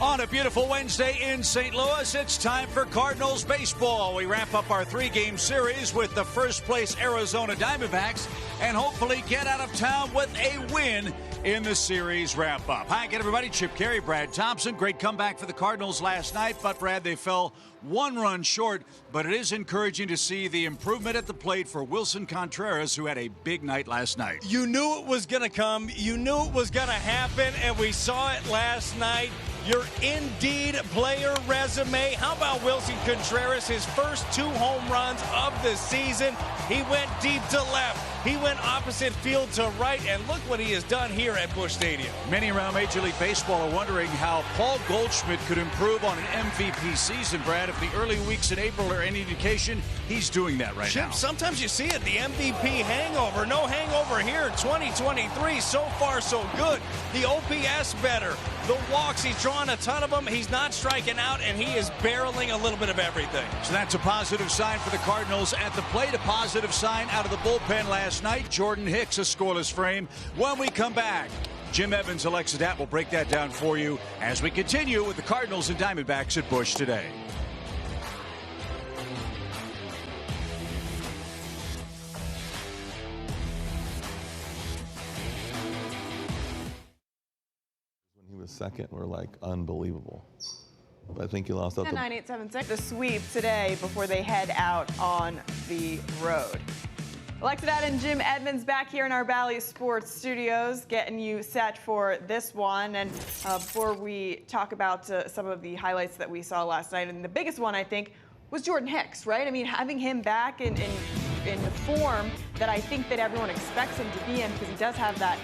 On a beautiful Wednesday in St. Louis, it's time for Cardinals baseball. We wrap up our three-game series with the first-place Arizona Diamondbacks and hopefully get out of town with a win in the series wrap-up. Hi again, everybody. Chip Carey, Brad Thompson. Great comeback for the Cardinals last night, but, Brad, they fell one run short, but it is encouraging to see the improvement at the plate for Wilson Contreras, who had a big night last night. You knew it was going to come. You knew it was going to happen, and we saw it last night. Your Indeed player resume. How about Wilson Contreras? His first 2 home runs of the season. He went deep to left. He went opposite field to right, and look what he has done here at Busch Stadium. Many around Major League Baseball are wondering how Paul Goldschmidt could improve on an MVP season, Brad. If the early weeks in April are any indication, he's doing that right now. Sometimes you see it, the MVP hangover. No hangover here in 2023. So far, so good. The OPS better. The walks, he's drawing a ton of them. He's not striking out, and he is barreling a little bit of everything. So that's a positive sign for the Cardinals at the plate. A positive sign out of the bullpen last night. Jordan Hicks, a scoreless frame. When we come back, Jim Evans, Alexa Datt will break that down for you as we continue with the Cardinals and Diamondbacks at Busch today. Second were like unbelievable. But I think you lost out. 9-8-7-6. The sweep today before they head out on the road. Alexa Datt and Jim Edmonds back here in our Bally Sports studios, getting you set for this one. And before we talk about some of the highlights that we saw last night, and the biggest one I think was Jordan Hicks, right? I mean, having him back in the form that I think that everyone expects him to be in, because he does have that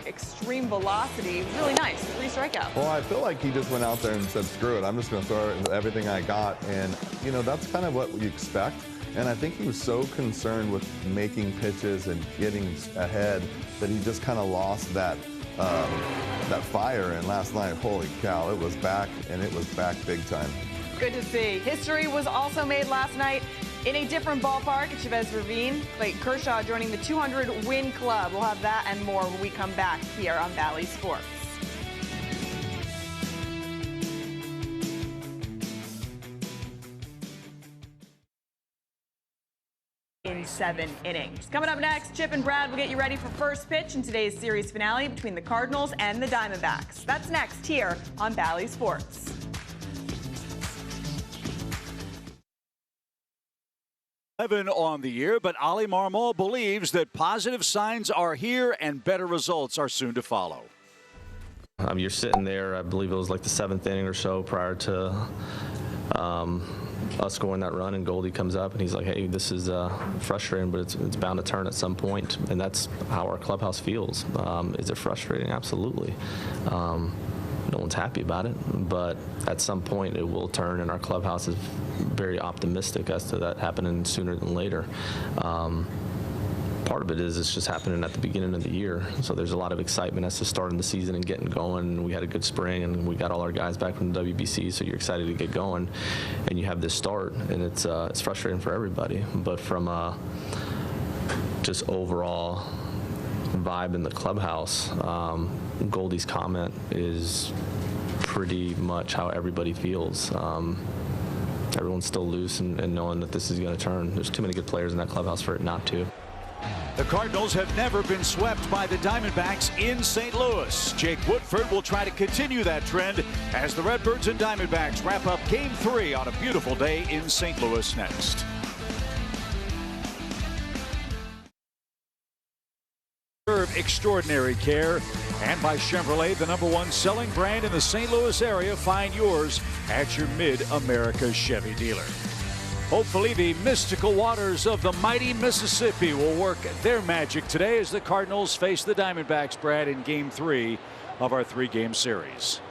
extreme velocity. Really nice. 3 strikeouts. Well, I feel like he just went out there and said, screw it, I'm just going to throw it everything I got. And, you know, that's kind of what you expect. And I think he was so concerned with making pitches and getting ahead that he just kind of lost that fire. And last night, holy cow, it was back, and it was back big time. Good to see. History was also made last night in a different ballpark at Chavez Ravine. Clayton Kershaw joining the 200-win club. We'll have that and more when we come back here on Bally Sports. In 7 innings. Coming up next, Chip and Brad will get you ready for first pitch in today's series finale between the Cardinals and the Diamondbacks. That's next here on Bally Sports. 11 on the year, but Ali Marmol believes that positive signs are here and better results are soon to follow. You're sitting there, I believe it was like the 7th inning or so prior to us scoring that run, and Goldie comes up and he's like, hey, this is frustrating, but it's bound to turn at some point. And that's how our clubhouse feels. Is it frustrating? Absolutely. No one's happy about it, but at some point it will turn, and our clubhouse is very optimistic as to that happening sooner than later. Part of it is it's just happening at the beginning of the year, so there's a lot of excitement as to starting the season and getting going. We had a good spring, and we got all our guys back from the WBC, so you're excited to get going, and you have this start, and it's frustrating for everybody. But from just overall vibe in the clubhouse, Goldie's comment is pretty much how everybody feels. Everyone's still loose and knowing that this is going to turn. There's too many good players in that clubhouse for it not to. The Cardinals have never been swept by the Diamondbacks in St. Louis. Jake Woodford will try to continue that trend as the Redbirds and Diamondbacks wrap up Game 3 on a beautiful day in St. Louis next. Extraordinary care, and by Chevrolet, the #1 selling brand in the St. Louis area. Find yours at your Mid-America Chevy dealer. Hopefully the mystical waters of the mighty Mississippi will work their magic today as the Cardinals face the Diamondbacks, Brad, in Game 3 of our 3-game series.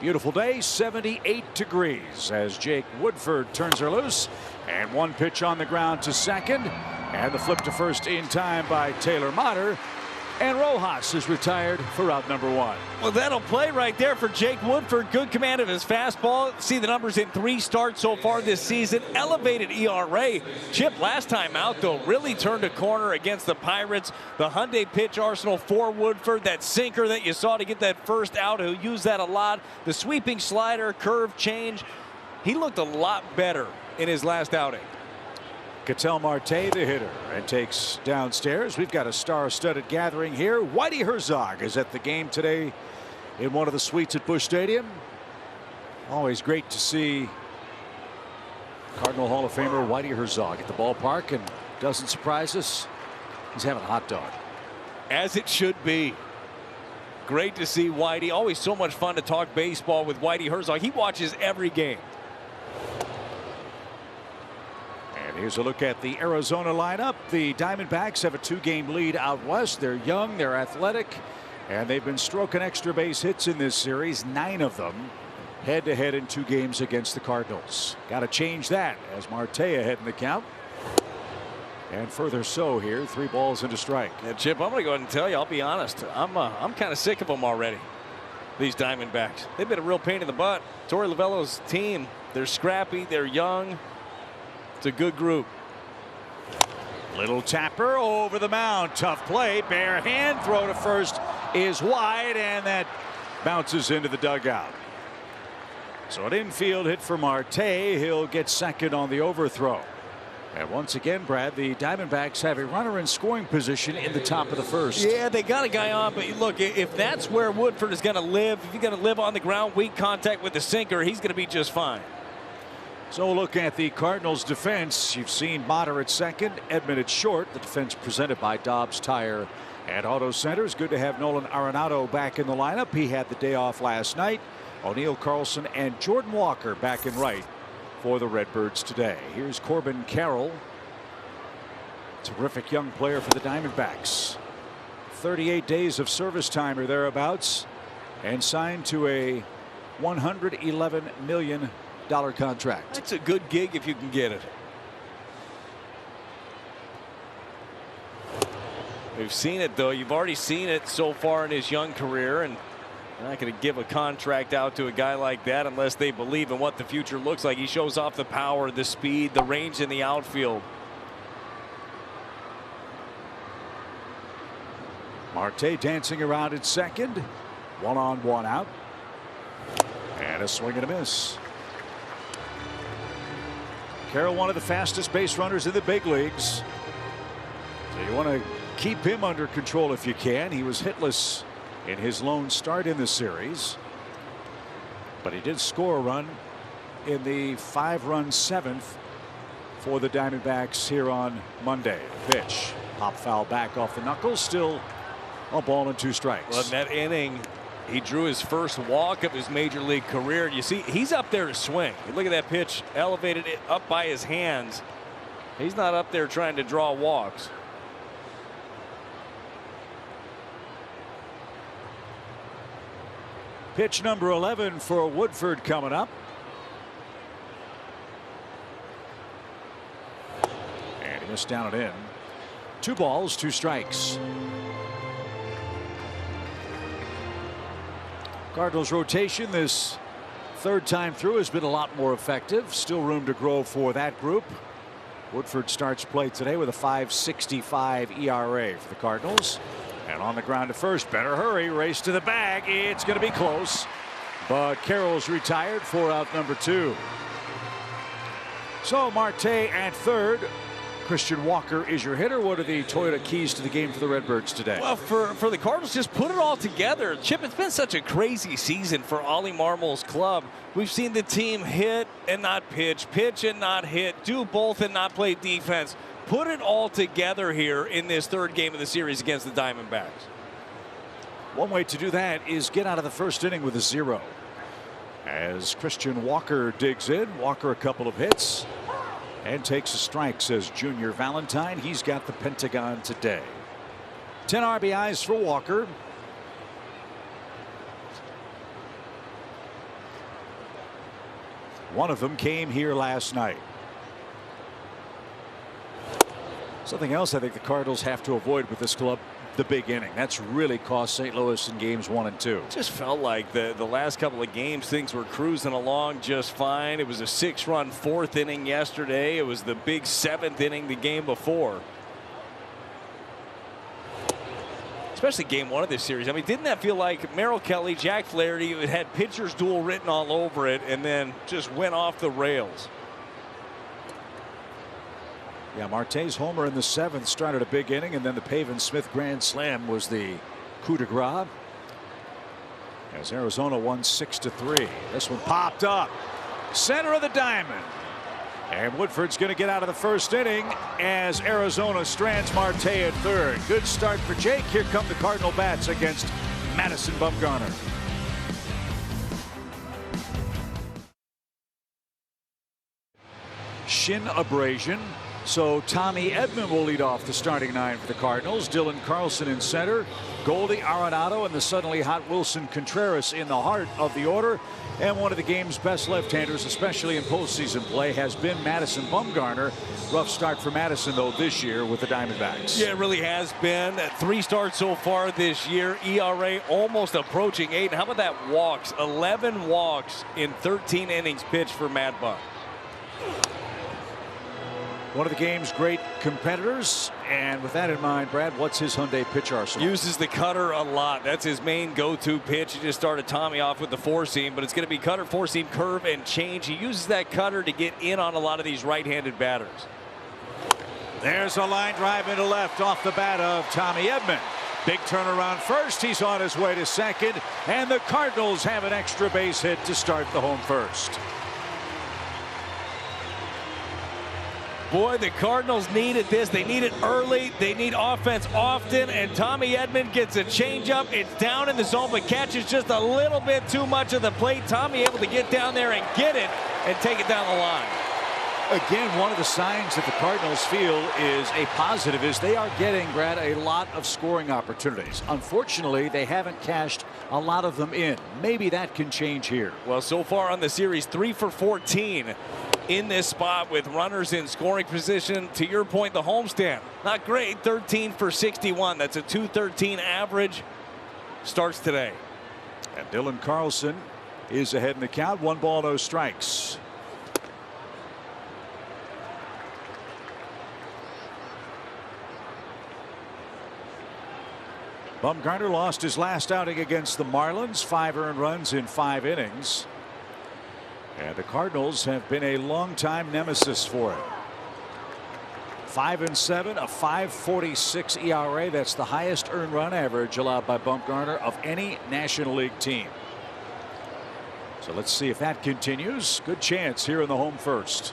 Beautiful day, 78 degrees as Jake Woodford turns her loose, and 1 pitch on the ground to second, and the flip to first in time by Taylor Motter. And Rojas is retired for out number 1. Well, that'll play right there for Jake Woodford. Good command of his fastball. See the numbers in 3 starts so far this season. Elevated ERA. Chip last time out, though, really turned a corner against the Pirates. The Hyundai pitch arsenal for Woodford. That sinker that you saw to get that first out, he'll use that a lot. The sweeping slider, curve change. He looked a lot better in his last outing. Ketel Marte, the hitter, and takes downstairs. We've got a star-studded gathering here. Whitey Herzog is at the game today in one of the suites at Busch Stadium. Always great to see Cardinal Hall of Famer Whitey Herzog at the ballpark, and doesn't surprise us, he's having a hot dog. As it should be. Great to see Whitey. Always so much fun to talk baseball with Whitey Herzog. He watches every game. Here's a look at the Arizona lineup. The Diamondbacks have a 2-game lead out west. They're young, they're athletic, and they've been stroking extra base hits in this series, 9 of them head-to-head in 2 games against the Cardinals. Got to change that as Marte ahead in the count. And further so here, 3 balls and a strike. Yeah, Chip, I'm going to go ahead and tell you, I'll be honest, I'm kind of sick of them already, these Diamondbacks. They've been a real pain in the butt. Torey Lovullo's team, they're scrappy, they're young. It's a good group. Little tapper over the mound. Tough play. Bare hand throw to first is wide, and that bounces into the dugout. So an infield hit for Marte. He'll get second on the overthrow. And once again, Brad, the Diamondbacks have a runner in scoring position in the top of the first. Yeah, they got a guy on, but look, if that's where Woodford is going to live, if he's going to live on the ground, weak contact with the sinker, he's going to be just fine. So look at the Cardinals defense. You've seen Motter at second, Edman at short. The defense presented by Dobbs Tire and Auto Centers. Good to have Nolan Arenado back in the lineup. He had the day off last night. O'Neill Carlson and Jordan Walker back in right for the Redbirds today. Here's Corbin Carroll. Terrific young player for the Diamondbacks. 38 days of service time or thereabouts, and signed to a $111 million contract. That's a good gig if you can get it. We've seen it, though. You've already seen it so far in his young career, and you're not going to give a contract out to a guy like that unless they believe in what the future looks like. He shows off the power, the speed, the range in the outfield. Marte dancing around at second. 1 on, 1 out. And a swing and a miss. Carroll, one of the fastest base runners in the big leagues. So you want to keep him under control if you can. He was hitless in his lone start in the series, but he did score a run in the 5-run 7th for the Diamondbacks here on Monday. Pitch, pop foul back off the knuckles. Still a ball and 2 strikes. Well, in that inning, he drew his first walk of his major league career. You see, he's up there to swing. You look at that pitch, elevated it up by his hands. He's not up there trying to draw walks. Pitch number 11 for Woodford coming up. And he missed down and in. 2 balls, 2 strikes. Cardinals rotation this 3rd time through has been a lot more effective. Still room to grow for that group. Woodford starts play today with a 5.65 ERA for the Cardinals. And on the ground to first, better hurry, race to the bag. It's going to be close, but Carroll's retired for out number 2. So Marte at third. Christian Walker is your hitter. What are the Toyota keys to the game for the Redbirds today? Well, for the Cardinals, just put it all together. Chip, it's been such a crazy season for Ollie Marmol's club. We've seen the team hit and not pitch and not hit, do both and not play defense. Put it all together here in this 3rd game of the series against the Diamondbacks. One way to do that is get out of the 1st inning with a 0. As Christian Walker digs in, Walker a couple of hits and takes a strike, says Junior Valentine. He's got the Pentagon today. 10 RBIs for Walker. One of them came here last night. Something else I think the Cardinals have to avoid with this club. the big inning. That's really cost St. Louis in games 1 and 2. Just felt like the last couple of games things were cruising along just fine. It was a 6-run 4th inning yesterday. It was the big 7th inning the game before. Especially game 1 of this series. I mean, didn't that feel like Merrill Kelly, Jack Flaherty, it had pitcher's duel written all over it and then just went off the rails? Yeah, Marte's homer in the 7th started a big inning, and then the Pavin Smith grand slam was the coup de grace. As Arizona won 6-3. This one popped up center of the diamond, and Woodford's going to get out of the 1st inning as Arizona strands Marte at 3rd. Good start for Jake. Here come the Cardinal bats against Madison Bumgarner. Shin abrasion. So Tommy Edman will lead off the starting 9 for the Cardinals. Dylan Carlson in center. Goldie Arenado and the suddenly hot Wilson Contreras in the heart of the order. And one of the game's best left-handers, especially in postseason play, has been Madison Bumgarner. Rough start for Madison, though, this year with the Diamondbacks. Yeah, it really has been. 3 starts so far this year. ERA almost approaching 8. And how about that walks? 11 walks in 13 innings pitched for Mad Bum. One of the game's great competitors, and with that in mind, Brad, what's his Hyundai pitch arsenal? Uses the cutter a lot. That's his main go-to pitch. He just started Tommy off with the 4-seam, but it's going to be cutter, 4-seam, curve, and change. He uses that cutter to get in on a lot of these right-handed batters. There's a line drive into left off the bat of Tommy Edman. Big turnaround first. He's on his way to 2nd, and the Cardinals have an extra base hit to start the home 1st. Boy, the Cardinals needed this. They need it early. They need offense often. And Tommy Edman gets a changeup. It's down in the zone, but catches just a little bit too much of the plate. Tommy able to get down there and get it and take it down the line. Again, one of the signs that the Cardinals feel is a positive is they are getting, Brad, a lot of scoring opportunities. Unfortunately, they haven't cashed a lot of them in. Maybe that can change here. Well, so far on the series, 3 for 14 in this spot with runners in scoring position. To your point, the homestand, not great. 13 for 61. That's a .213 average. Starts today. And Dylan Carlson is ahead in the count. 1 ball, no strikes. Bumgarner lost his last outing against the Marlins. 5 earned runs in 5 innings. And the Cardinals have been a longtime nemesis for him. 5-7, a 5.46 ERA. That's the highest earned run average allowed by Bumgarner of any National League team. So let's see if that continues. Good chance here in the home 1st.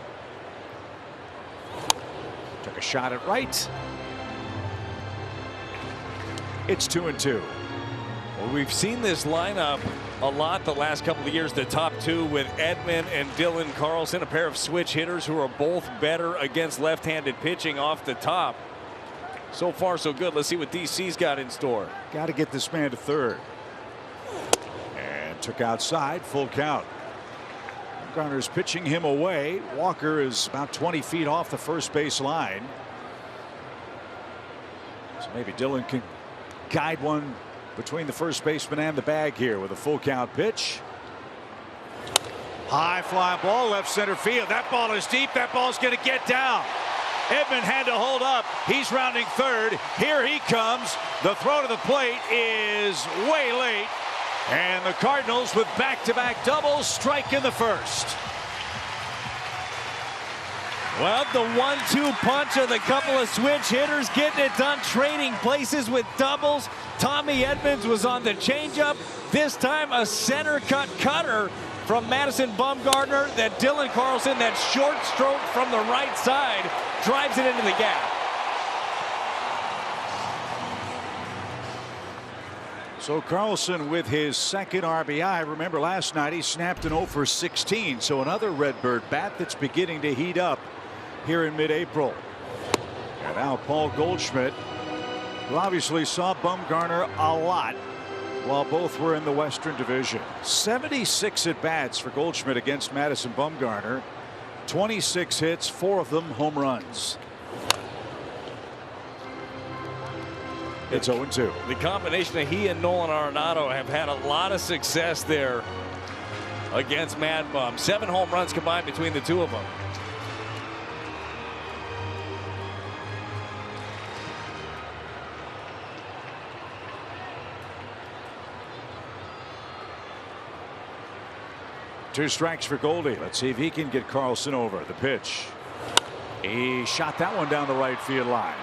Took a shot at right. It's 2-2. Well, we've seen this lineup a lot the last couple of years. The top 2 with Edman and Dylan Carlson, a pair of switch hitters who are both better against left-handed pitching off the top. So far, so good. Let's see what DC's got in store. Got to get this man to 3rd. And took outside, full count. Bumgarner's pitching him away. Walker is about 20 feet off the first base line. So maybe Dylan can guide one between the first baseman and the bag here with a full count pitch. High fly ball, left center field. That ball is deep. That ball's going to get down. Edman had to hold up. He's rounding 3rd. Here he comes. The throw to the plate is way late. And the Cardinals with back-to-back doubles strike in the 1st. Well, the 1-2 punch of the couple of switch hitters getting it done, trading places with doubles. Tommy Edman was on the changeup. This time a center cut cutter from Madison Bumgarner. That Dylan Carlson, that short stroke from the right side, drives it into the gap. So Carlson with his 2nd RBI. Remember last night he snapped an 0 for 16. So another Redbird bat that's beginning to heat up here in mid-April. And now Paul Goldschmidt, who obviously saw Bumgarner a lot while both were in the Western Division. 76 at bats for Goldschmidt against Madison Bumgarner. 26 hits, 4 of them home runs. It's 0-2. The combination of he and Nolan Arenado have had a lot of success there against Mad Bum. 7 home runs combined between the two of them. Two strikes for Goldie. Let's see if he can get Carlson over. The pitch. He shot that one down the right field line.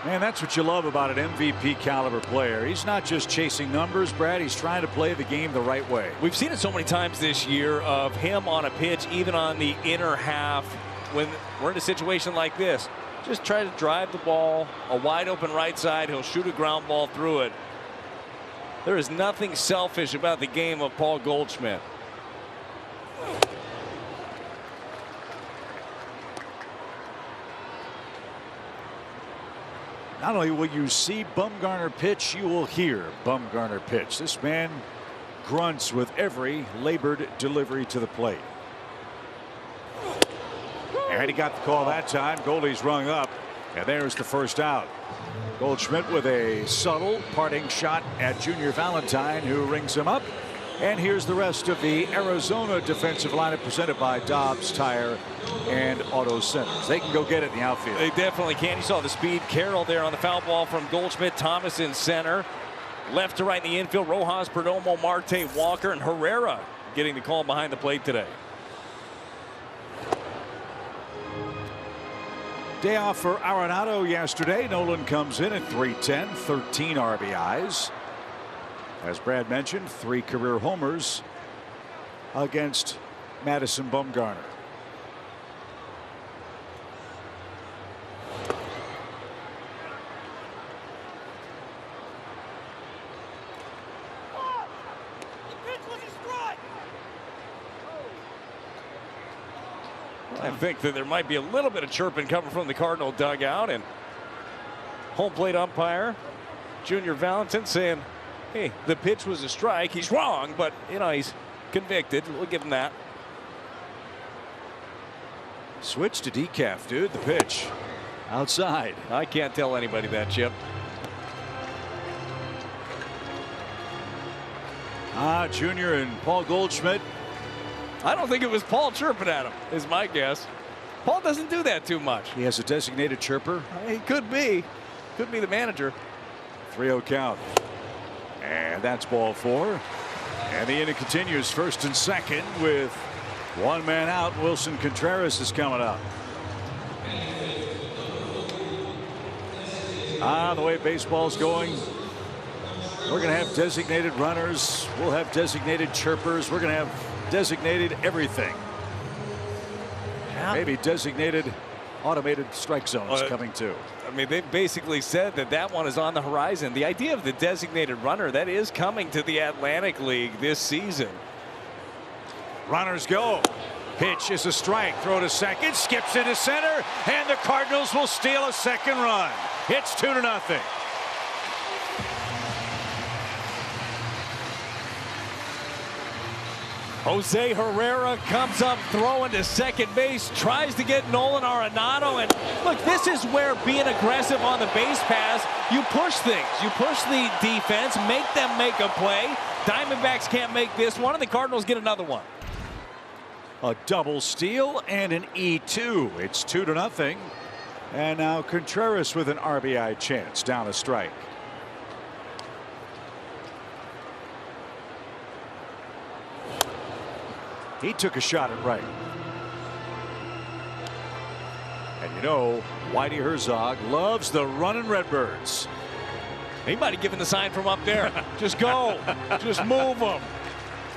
Man, that's what you love about an MVP caliber player. He's not just chasing numbers, Brad. He's trying to play the game the right way. We've seen it so many times this year of him on a pitch, even on the inner half, when we're in a situation like this. Just try to drive the ball a wide open right side. He'll shoot a ground ball through it. There is nothing selfish about the game of Paul Goldschmidt. Not only will you see Bumgarner pitch, you will hear Bumgarner pitch. This man grunts with every labored delivery to the plate. And he got the call that time. Goldie's rung up, and there's the first out. Goldschmidt with a subtle parting shot at Junior Valentine, who rings him up. And here's the rest of the Arizona defensive lineup presented by Dobbs Tire and Auto Centers. They can go get it in the outfield. They definitely can. You saw the speed. Carroll there on the foul ball from Goldschmidt. Thomas in center. Left to right in the infield. Rojas, Perdomo, Marte, Walker, and Herrera getting the call behind the plate today. Day off for Arenado yesterday. Nolan comes in at .310, 13 RBIs. As Brad mentioned, 3 career homers against Madison Bumgarner. I think that there might be a little bit of chirping coming from the Cardinal dugout, and home plate umpire Junior Valentine saying, hey, the pitch was a strike. He's wrong, but you know, he's convicted. We'll give him that. Switch to decaf, dude. The pitch outside. I can't tell anybody that, Chip. Junior and Paul Goldschmidt. I don't think it was Paul chirping at him, is my guess. Paul doesn't do that too much. He has a designated chirper. He could be. Could be the manager. 3-0 count. And that's ball 4. And the inning continues, first and second, with one man out. Wilson Contreras is coming up. The way baseball's going, we're going to have designated runners. We'll have designated chirpers. We're going to have designated everything. Yeah. Maybe designated automated strike zones coming too. I mean, they basically said that that one is on the horizon. The idea of the designated runner, that is coming to the Atlantic League this season. Runners go. Pitch is a strike. Throw to second. Skips into center. And the Cardinals will steal a second run. It's 2-0. Jose Herrera comes up throwing to second base, tries to get Nolan Arenado, and look, this is where being aggressive on the base pass, you push things. You push the defense, make them make a play. Diamondbacks can't make this one, and the Cardinals get another one. A double steal and an E2. It's 2-0. And now Contreras with an RBI chance, down a strike. He took a shot at right. And you know, Whitey Herzog loves the running Redbirds. He might have given the sign from up there. Just go. Just move them.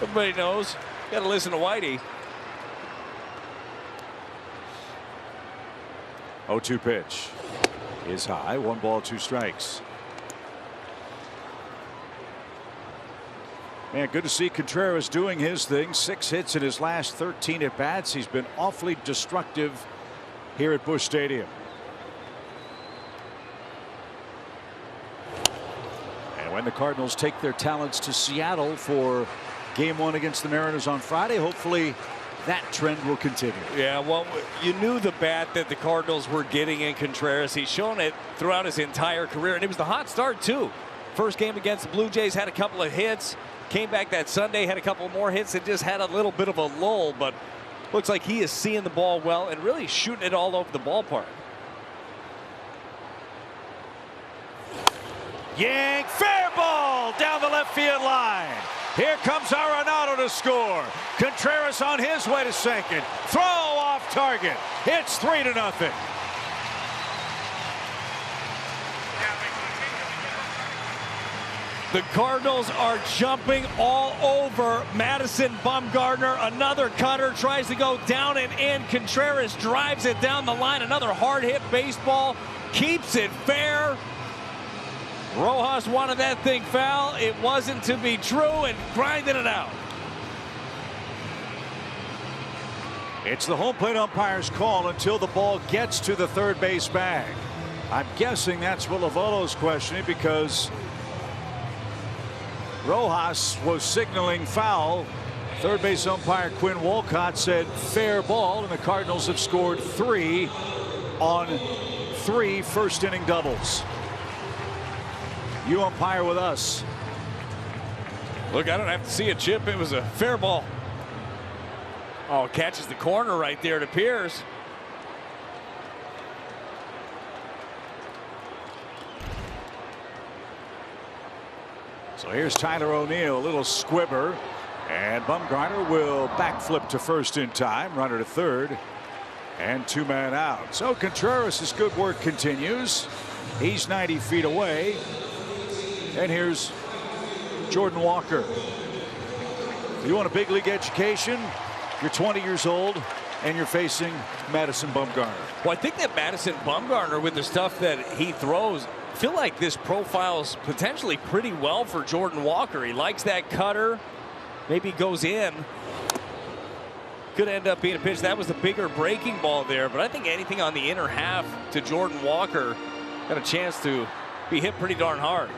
Everybody knows. Got to listen to Whitey. 0-2 pitch is high. 1 ball, 2 strikes. Man, good to see Contreras doing his thing. 6 hits in his last 13 at bats. He's been awfully destructive here at Busch Stadium. And when the Cardinals take their talents to Seattle for Game 1 against the Mariners on Friday, hopefully that trend will continue. Yeah, well, you knew the bat that the Cardinals were getting in Contreras. He's shown it throughout his entire career, and it was the hot start, too. First game against the Blue Jays, had a couple of hits. Came back that Sunday, had a couple more hits, and just had a little bit of a lull, but looks like he is seeing the ball well and really shooting it all over the ballpark. Yang, fair ball down the left field line. Here comes Arenado to score. Contreras on his way to second. Throw off target. It's 3-0. The Cardinals are jumping all over Madison Bumgarner. Another cutter tries to go down and in. Contreras drives it down the line. Another hard hit baseball. Keeps it fair. Rojas wanted that thing foul. It wasn't to be true and grinded it out. It's the home plate umpire's call until the ball gets to the third base bag. I'm guessing that's what Lovullo's questioning, because Rojas was signaling foul. Third base umpire Quinn Wolcott said fair ball, and the Cardinals have scored 3 on 3 first inning doubles. You umpire with us. Look, I don't have to see a chip. It was a fair ball. Oh, catches the corner right there, it appears. So here's Tyler O'Neill, a little squibber, and Bumgarner will backflip to first in time. Runner to third, and 2-man out. So Contreras' good work continues. He's 90 feet away. And here's Jordan Walker. You want a big league education? You're 20 years old, and you're facing Madison Bumgarner. Well, I think that Madison Bumgarner, with the stuff that he throws, I feel like this profiles potentially pretty well for Jordan Walker. He likes that cutter. Maybe goes in. Could end up being a pitch. That was the bigger breaking ball there, but I think anything on the inner half to Jordan Walker got a chance to be hit pretty darn hard.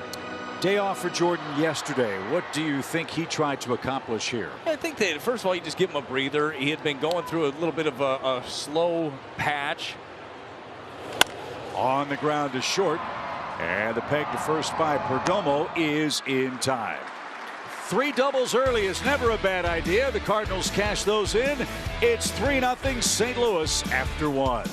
Day off for Jordan yesterday. What do you think he tried to accomplish here? I think that, first of all, you just give him a breather. He had been going through a little bit of a slow patch. On the ground to short, and the peg to first by Perdomo is in time. 3 doubles early is never a bad idea. The Cardinals cash those in. It's 3-0 St. Louis after 1.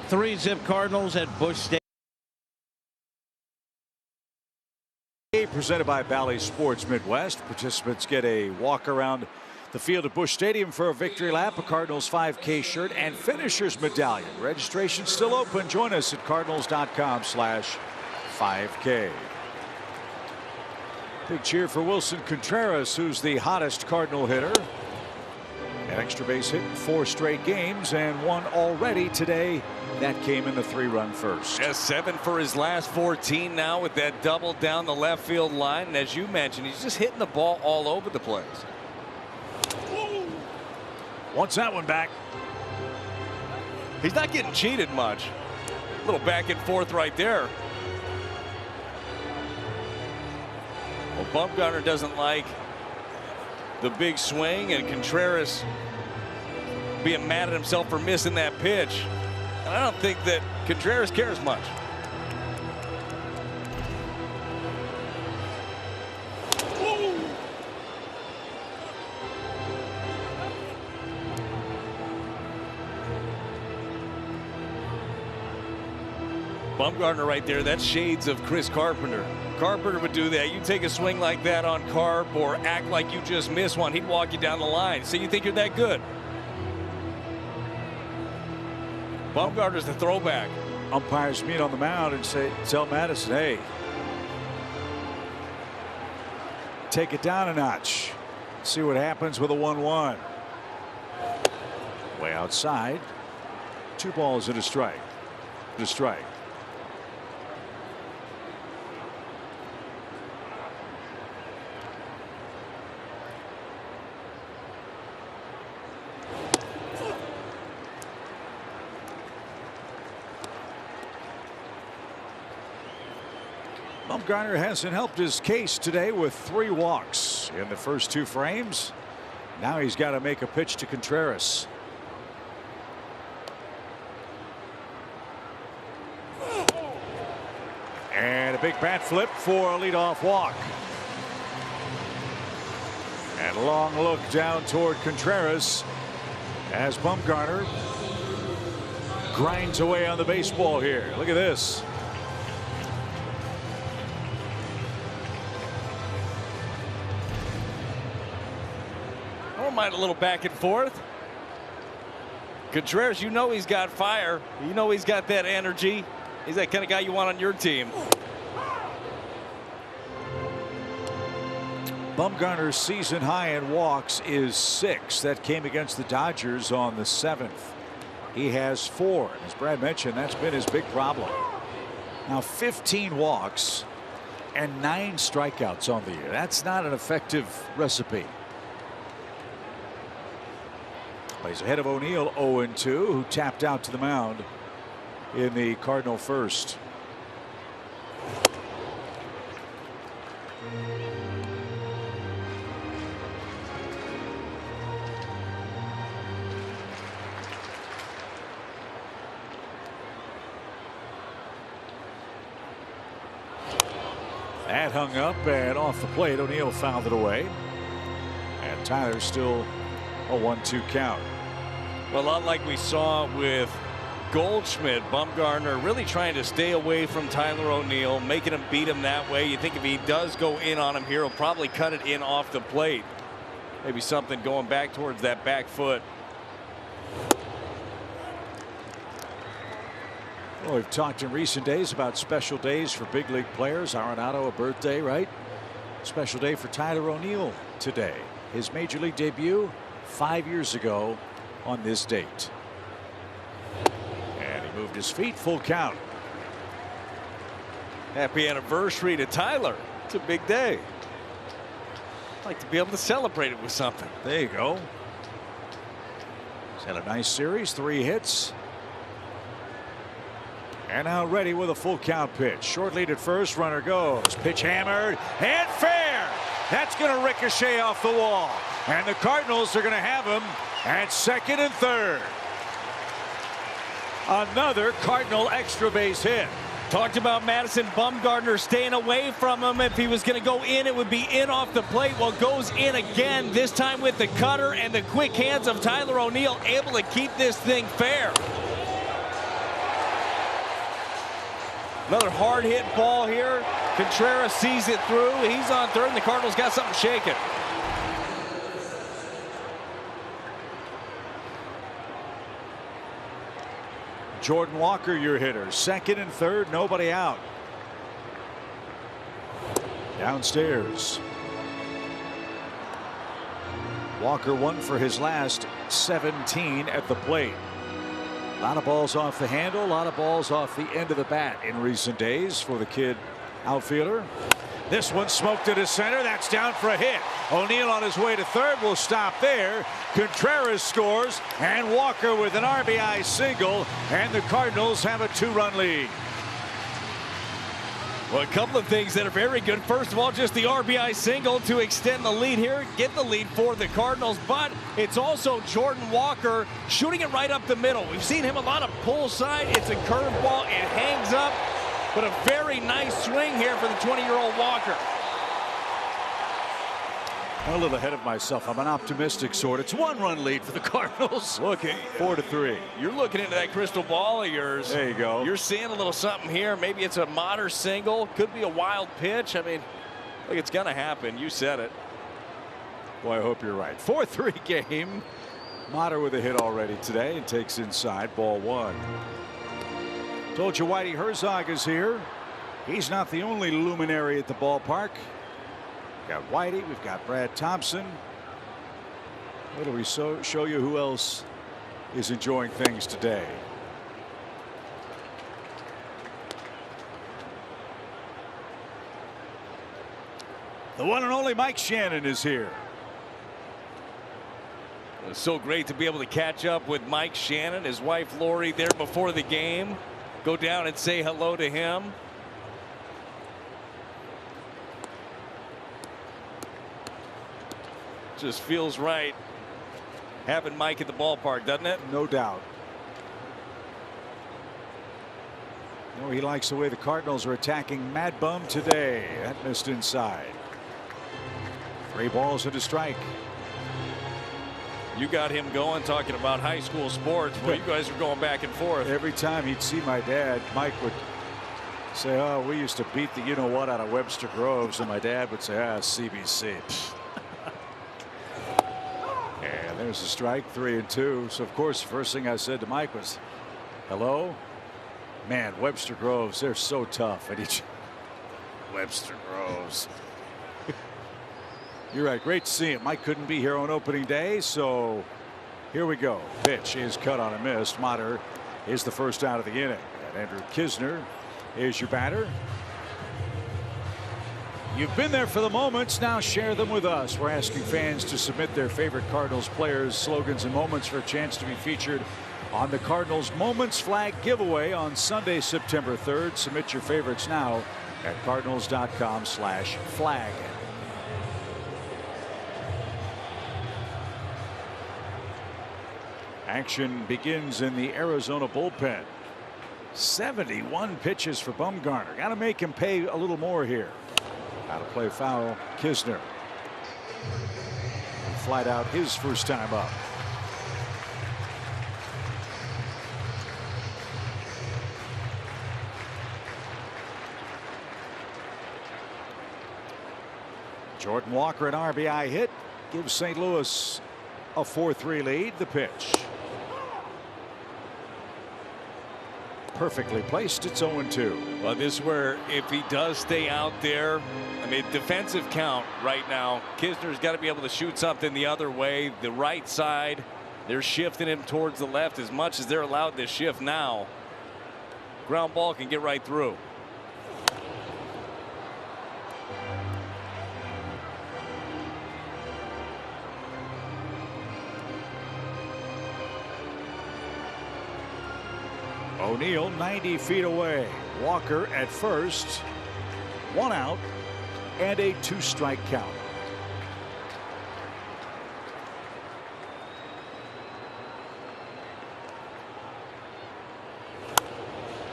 Three-zip Cardinals at Busch Stadium. Presented by Bally Sports Midwest. Participants get a walk around the field at Busch Stadium for a victory lap, a Cardinals 5K shirt, and finisher's medallion. Registration still open. Join us at cardinals.com/5K. Big cheer for Wilson Contreras, who's the hottest Cardinal hitter. An extra base hit in 4 straight games, and 1 already today. That came in the 3-run first. Yes, 7 for his last 14 now with that double down the left field line. And as you mentioned, he's just hitting the ball all over the place. Wants that one back. He's not getting cheated much. A little back and forth right there. Well, Bumgarner doesn't like the big swing, and Contreras being mad at himself for missing that pitch. And I don't think that Contreras cares much. Bumgarner right there, that's shades of Chris Carpenter. Carpenter would do that. You take a swing like that on Carp or act like you just missed one, he'd walk you down the line. So you think you're that good? Bumgarner's the throwback. Umpires meet on the mound and tell Madison, hey, take it down a notch. See what happens with a 1-1. Way outside. 2 balls and a strike. The strike. Bumgarner hasn't helped his case today with 3 walks in the first 2 frames. Now he's got to make a pitch to Contreras. And a big bat flip for a leadoff walk. And a long look down toward Contreras as Bumgarner grinds away on the baseball here. Look at this. I don't mind a little back and forth. Contreras, you know he's got fire. You know he's got that energy. He's that kind of guy you want on your team. Bumgarner's season high in walks is 6. That came against the Dodgers on the 7th. He has 4. As Brad mentioned, that's been his big problem. Now 15 walks and 9 strikeouts on the year. That's not an effective recipe. Plays ahead of O'Neill, 0-2, who tapped out to the mound in the Cardinal first. That hung up and off the plate. O'Neill fouled it away. And Tyler's still a 1-2 count. Well, a lot like we saw with Goldschmidt, Bumgarner really trying to stay away from Tyler O'Neill, making him beat him that way. You think if he does go in on him here, he'll probably cut it in off the plate. Maybe something going back towards that back foot. Well, we've talked in recent days about special days for big league players. Arenado, a birthday, right? Special day for Tyler O'Neill today. His major league debut 5 years ago on this date. And he moved his feet, full count. Happy anniversary to Tyler. It's a big day. I'd like to be able to celebrate it with something. There you go. He's had a nice series, 3 hits. And now ready with a full count pitch. Short lead at first, runner goes. Pitch hammered and fair. That's going to ricochet off the wall. And the Cardinals are going to have him at second and third. Another Cardinal extra base hit. Talked about Madison Bumgarner staying away from him. If he was going to go in, it would be in off the plate. Well, goes in again, this time with the cutter and the quick hands of Tyler O'Neill, able to keep this thing fair. Another hard hit ball here. Contreras sees it through. He's on third, and the Cardinals got something shaking. Jordan Walker, your hitter. Second and third, nobody out. Downstairs. Walker won for his last 17 at the plate. A lot of balls off the handle, a lot of balls off the end of the bat in recent days for the kid outfielder. This one smoked to the center. That's down for a hit. O'Neill on his way to third will stop there. Contreras scores, and Walker with an RBI single, and the Cardinals have a 2-run lead. Well, a couple of things that are very good. First of all, just the RBI single to extend the lead here, get the lead for the Cardinals, but it's also Jordan Walker shooting it right up the middle. We've seen him a lot of pull side. It's a curveball. It hangs up, but a very nice swing here for the 20-year-old Walker. I'm a little ahead of myself. I'm an optimistic sort. It's 1-run lead for the Cardinals. Looking 4-3. You're looking into that crystal ball of yours. There you go. You're seeing a little something here. Maybe it's a Motter single. Could be a wild pitch. I mean, look, it's going to happen. You said it. Boy, I hope you're right. 4-3 game. Motter with a hit already today and takes inside, ball 1. Told you Whitey Herzog is here. He's not the only luminary at the ballpark. We've got Whitey, we've got Brad Thompson. What do we show you who else is enjoying things today? The one and only Mike Shannon is here. It was so great to be able to catch up with Mike Shannon, his wife Lori, there before the game. Go down and say hello to him. just feels right having Mike at the ballpark, doesn't it? No doubt. You know, he likes the way the Cardinals are attacking Mad Bum today. That missed inside. 3 balls and a strike. You got him going, talking about high school sports. Well, you guys are going back and forth. Every time he'd see my dad, Mike would say, "Oh, we used to beat the you-know-what out of Webster Groves," and my dad would say, "Ah, CBC." And there's a strike, 3-2. So of course, the first thing I said to Mike was, "Hello, man, Webster Groves, they're so tough." And he, Webster Groves. You're right. Great to see him. Mike couldn't be here on opening day, so here we go. Pitch is cut on a miss. Mater is the first out of the inning. And Andrew Knizner is your batter. You've been there for the moments. Now share them with us. We're asking fans to submit their favorite Cardinals players, slogans, and moments for a chance to be featured on the Cardinals Moments Flag giveaway on Sunday, September 3rd. Submit your favorites now at cardinals.com/flag. Action begins in the Arizona bullpen. 71 pitches for Bumgarner. Got to make him pay a little more here. Out of play foul. Knizner. Flied out his first time up. Jordan Walker, an RBI hit, gives St. Louis a 4-3 lead. The pitch. Perfectly placed. It's 0-2. Well, this is where if he does stay out there, I mean, defensive count right now, Knizner's got to be able to shoot something the other way, the right side. They're shifting him towards the left as much as they're allowed to shift now. Ground ball can get right through. O'Neill 90 feet away. Walker at first. 1 out and a 2-strike count.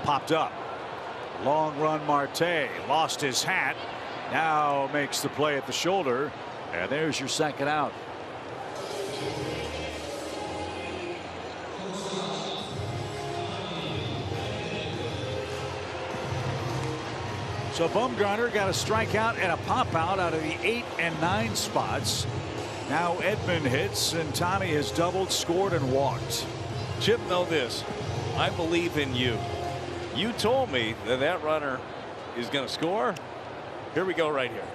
Popped up. Long run. Marte lost his hat. Now makes the play at the shoulder. And there's your second out. So Bumgarner got a strikeout and a pop out of the 8 and 9 spots. Now Edman hits, and Tommy has doubled, scored, and walked. Chip, know this. I believe in you. You told me that that runner is going to score. Here we go right here.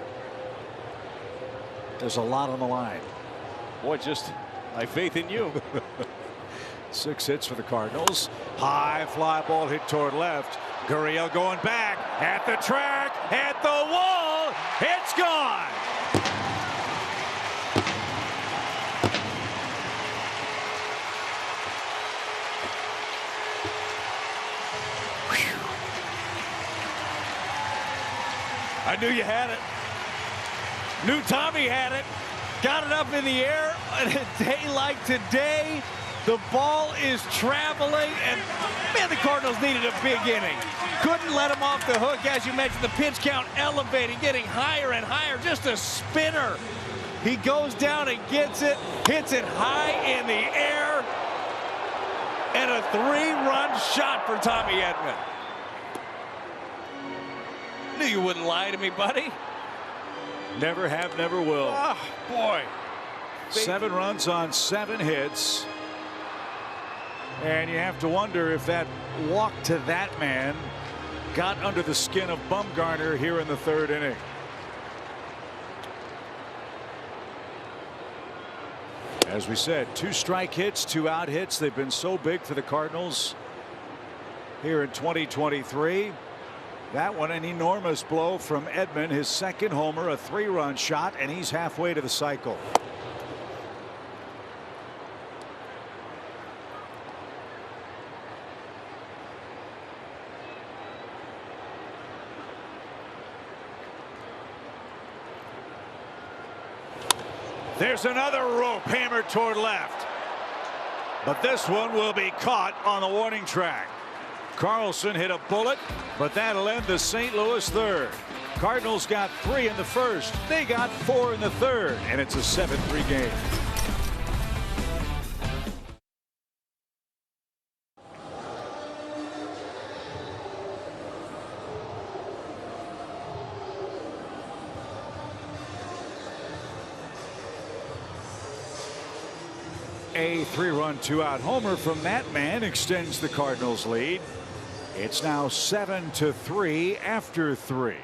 There's a lot on the line. Boy, just my faith in you. 6 hits for the Cardinals. High fly ball hit toward left. Gurriel going back at the track, at the wall. It's gone. I knew you had it. Knew Tommy had it. Got it up in the air. On a day like today, the ball is traveling, and man, the Cardinals needed a big inning. Couldn't let him off the hook. As you mentioned, the pitch count elevating, getting higher and higher. Just a spinner. He goes down and gets it, hits it high in the air, and a 3-run shot for Tommy Edman. Knew you wouldn't lie to me, buddy. Never have, never will. Oh, boy. 7 runs on 7 hits. And you have to wonder if that walk to that man got under the skin of Bumgarner here in the 3rd inning. As we said, 2 strike hits, 2 out hits. They've been so big for the Cardinals here in 2023. That one, an enormous blow from Edman, his 2nd homer, a 3-run shot, and he's halfway to the cycle. There's another rope hammered toward left. But this one will be caught on the warning track. Carlson hit a bullet, but that'll end the St. Louis third. Cardinals got 3 in the first. They got 4 in the third, and it's a 7-3 game. A 3-run 2-out homer from that man extends the Cardinals lead. It's now 7-3 after 3.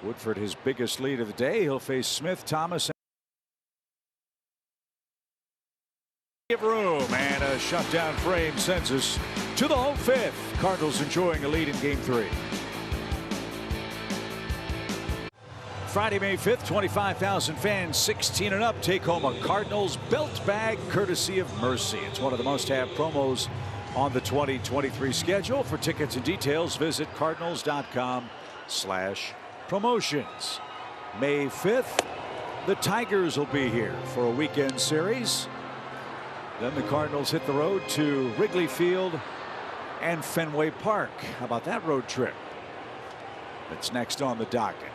Woodford his biggest lead of the day. He'll face Smith, Thomas. Give room, and a shutdown frame sends us to the home fifth. Cardinals enjoying a lead in game 3. Friday, May 5th, 25,000 fans 16 and up take home a Cardinals belt bag courtesy of Mercy. It's one of the must-have promos on the 2023 schedule. For tickets and details, visit cardinals.com/promotions. May 5th, the Tigers will be here for a weekend series. Then the Cardinals hit the road to Wrigley Field and Fenway Park. How about that road trip? That's next on the docket.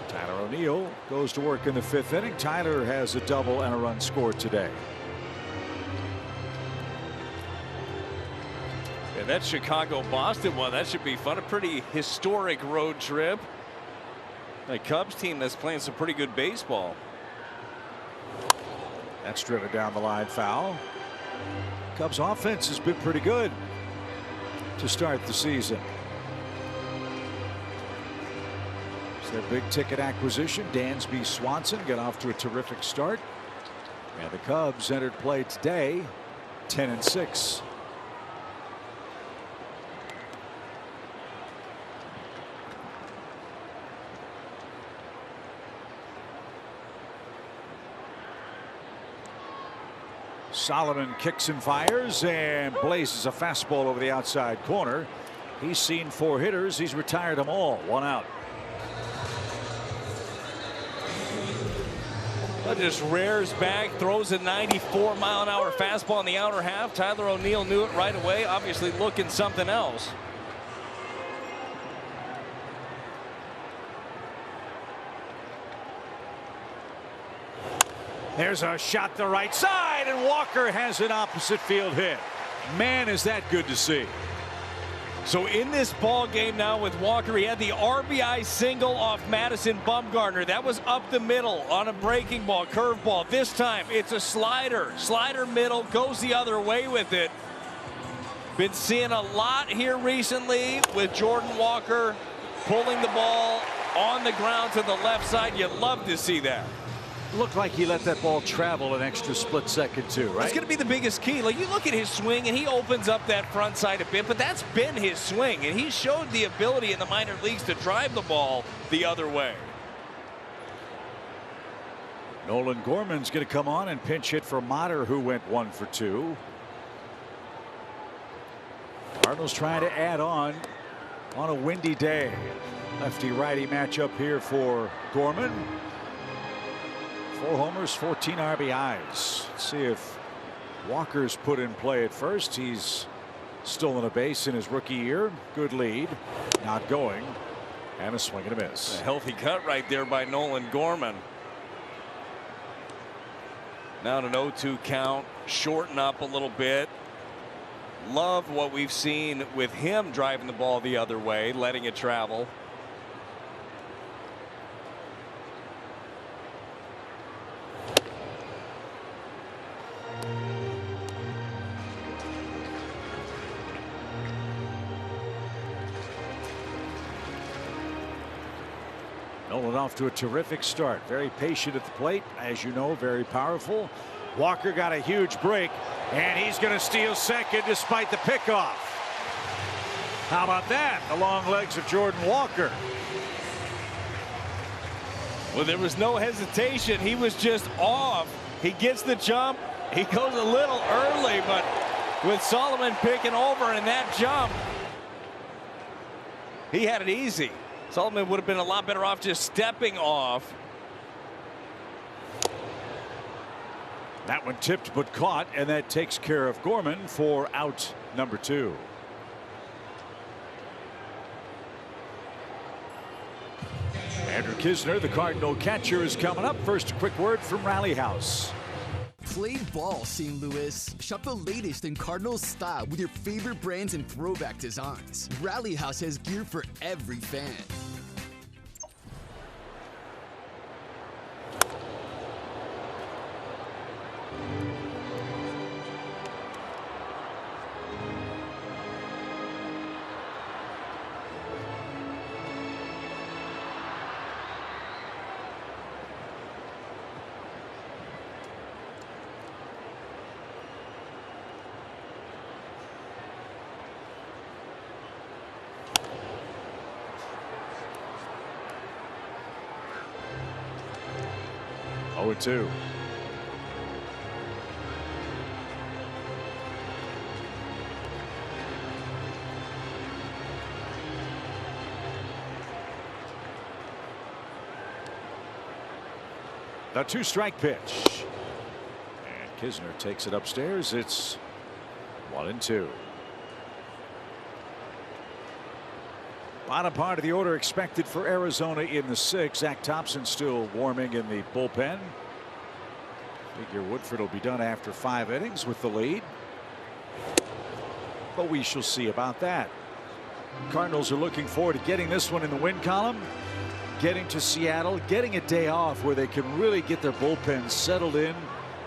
Tyler O'Neill goes to work in the 5th inning. Tyler has a double and a run scored today. Yeah, that Chicago-Boston one, that should be fun. A pretty historic road trip. The Cubs team that's playing some pretty good baseball. That's driven down the line, foul. Cubs offense has been pretty good to start the season. It's their big ticket acquisition. Dansby Swanson got off to a terrific start. And the Cubs entered play today 10-6. Solomon kicks and fires and blazes a fastball over the outside corner. He's seen 4 hitters. He's retired them all. 1 out. That just rears back, throws a 94-mile-an-hour fastball in the outer half. Tyler O'Neill knew it right away, obviously looking something else. There's a shot to right side, and Walker has an opposite field hit. Man, is that good to see. So in this ball game now with Walker, he had the RBI single off Madison Bumgarner. That was up the middle on a breaking ball, curveball. This time it's a slider. Slider middle, goes the other way with it. Been seeing a lot here recently with Jordan Walker pulling the ball on the ground to the left side. You love to see that. Looked like he let that ball travel an extra split second too, right? That's going to be the biggest key. Like, you look at his swing and he opens up that front side a bit, but that's been his swing, and he showed the ability in the minor leagues to drive the ball the other way. Nolan Gorman's going to come on and pinch hit for Motter, who went 1 for 2. Cardinals trying to add on a windy day. Lefty righty matchup here for Gorman. 4 homers, 14 RBIs. Let's see if Walker's put in play at first. He's stolen a base in his rookie year. Good lead. Not going. And a swing and a miss. A healthy cut right there by Nolan Gorman. Now an 0-2 count. Shorten up a little bit. Love what we've seen with him driving the ball the other way, letting it travel. Nolan off to a terrific start. Very patient at the plate. As you know, very powerful. Walker got a huge break, and he's going to steal second despite the pickoff. How about that? The long legs of Jordan Walker. Well, there was no hesitation. He was just off. He gets the jump. He goes a little early, but with Solomon picking over in that jump, he had it easy. Solomon would have been a lot better off just stepping off. That one tipped but caught, and that takes care of Gorman for out number 2. Andrew Knizner, the Cardinal catcher, is coming up. First, a quick word from Rally House. Play ball, St. Louis. Shop the latest in Cardinals style with your favorite brands and throwback designs. Rally House has gear for every fan. Oh, 2. The 2-strike pitch. And Knizner takes it upstairs. It's 1-2. Bottom part of the order expected for Arizona in the 6th. Zach Thompson still warming in the bullpen. Figure Woodford will be done after 5 innings with the lead. But we shall see about that. Cardinals are looking forward to getting this one in the win column. Getting to Seattle, getting a day off where they can really get their bullpen settled in,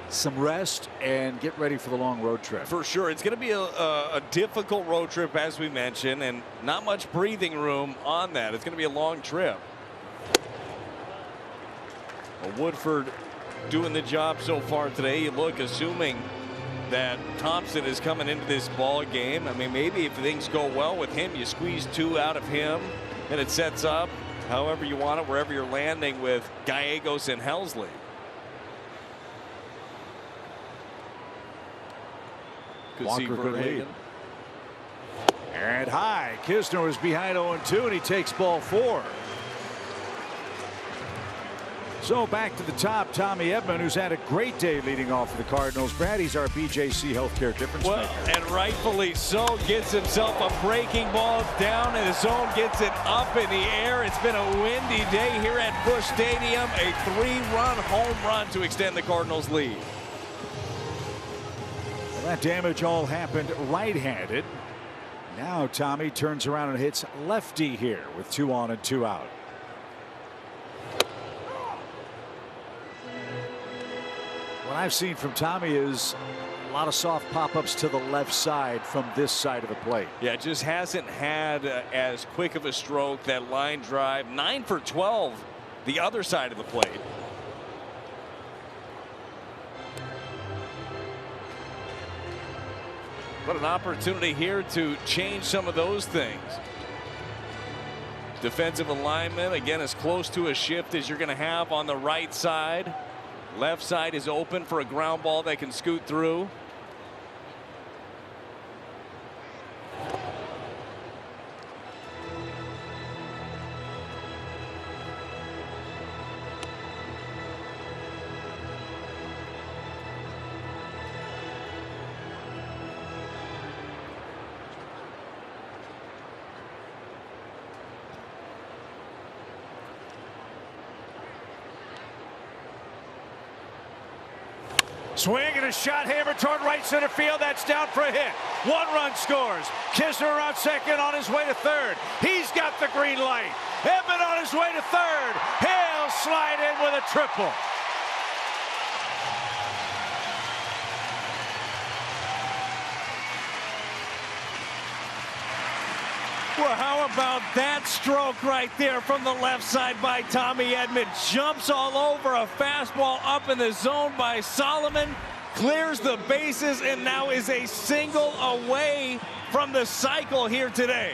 some rest, and get ready for the long road trip. For sure. It's going to be a difficult road trip, as we mentioned, and not much breathing room on that. It's going to be a long trip. Well, Woodford doing the job so far today. You look, assuming that Thompson is coming into this ball game. I mean, maybe if things go well with him, you squeeze 2 out of him, and it sets up however you want it, wherever you're landing with Gallegos and Helsley. Walker good lead. And high. Knizner was behind 0-2, and he takes ball 4. So back to the top, Tommy Edman, who's had a great day leading off for the Cardinals. Brad, he's our BJC Healthcare difference maker. And rightfully so. Gets himself a breaking ball down in the zone, gets it up in the air. It's been a windy day here at Busch Stadium. A 3-run home run to extend the Cardinals' lead. That damage all happened right-handed. Now Tommy turns around and hits lefty here with 2 on and 2 out. What I've seen from Tommy is a lot of soft pop-ups to the left side from this side of the plate. Yeah, just hasn't had as quick of a stroke. That line drive, 9 for 12 the other side of the plate. But an opportunity here to change some of those things. Defensive alignment, again, as close to a shift as you're going to have on the right side. Left side is open for a ground ball that can scoot through. Swing and a shot hammered toward right center field. That's down for a hit. 1 run scores. Knizner around second on his way to third. He's got the green light. Edman on his way to third. He'll slide in with a triple. Well, how about that stroke right there from the left side by Tommy Edman? Jumps all over a fastball up in the zone by Solomon. Clears the bases and now is a single away from the cycle here today.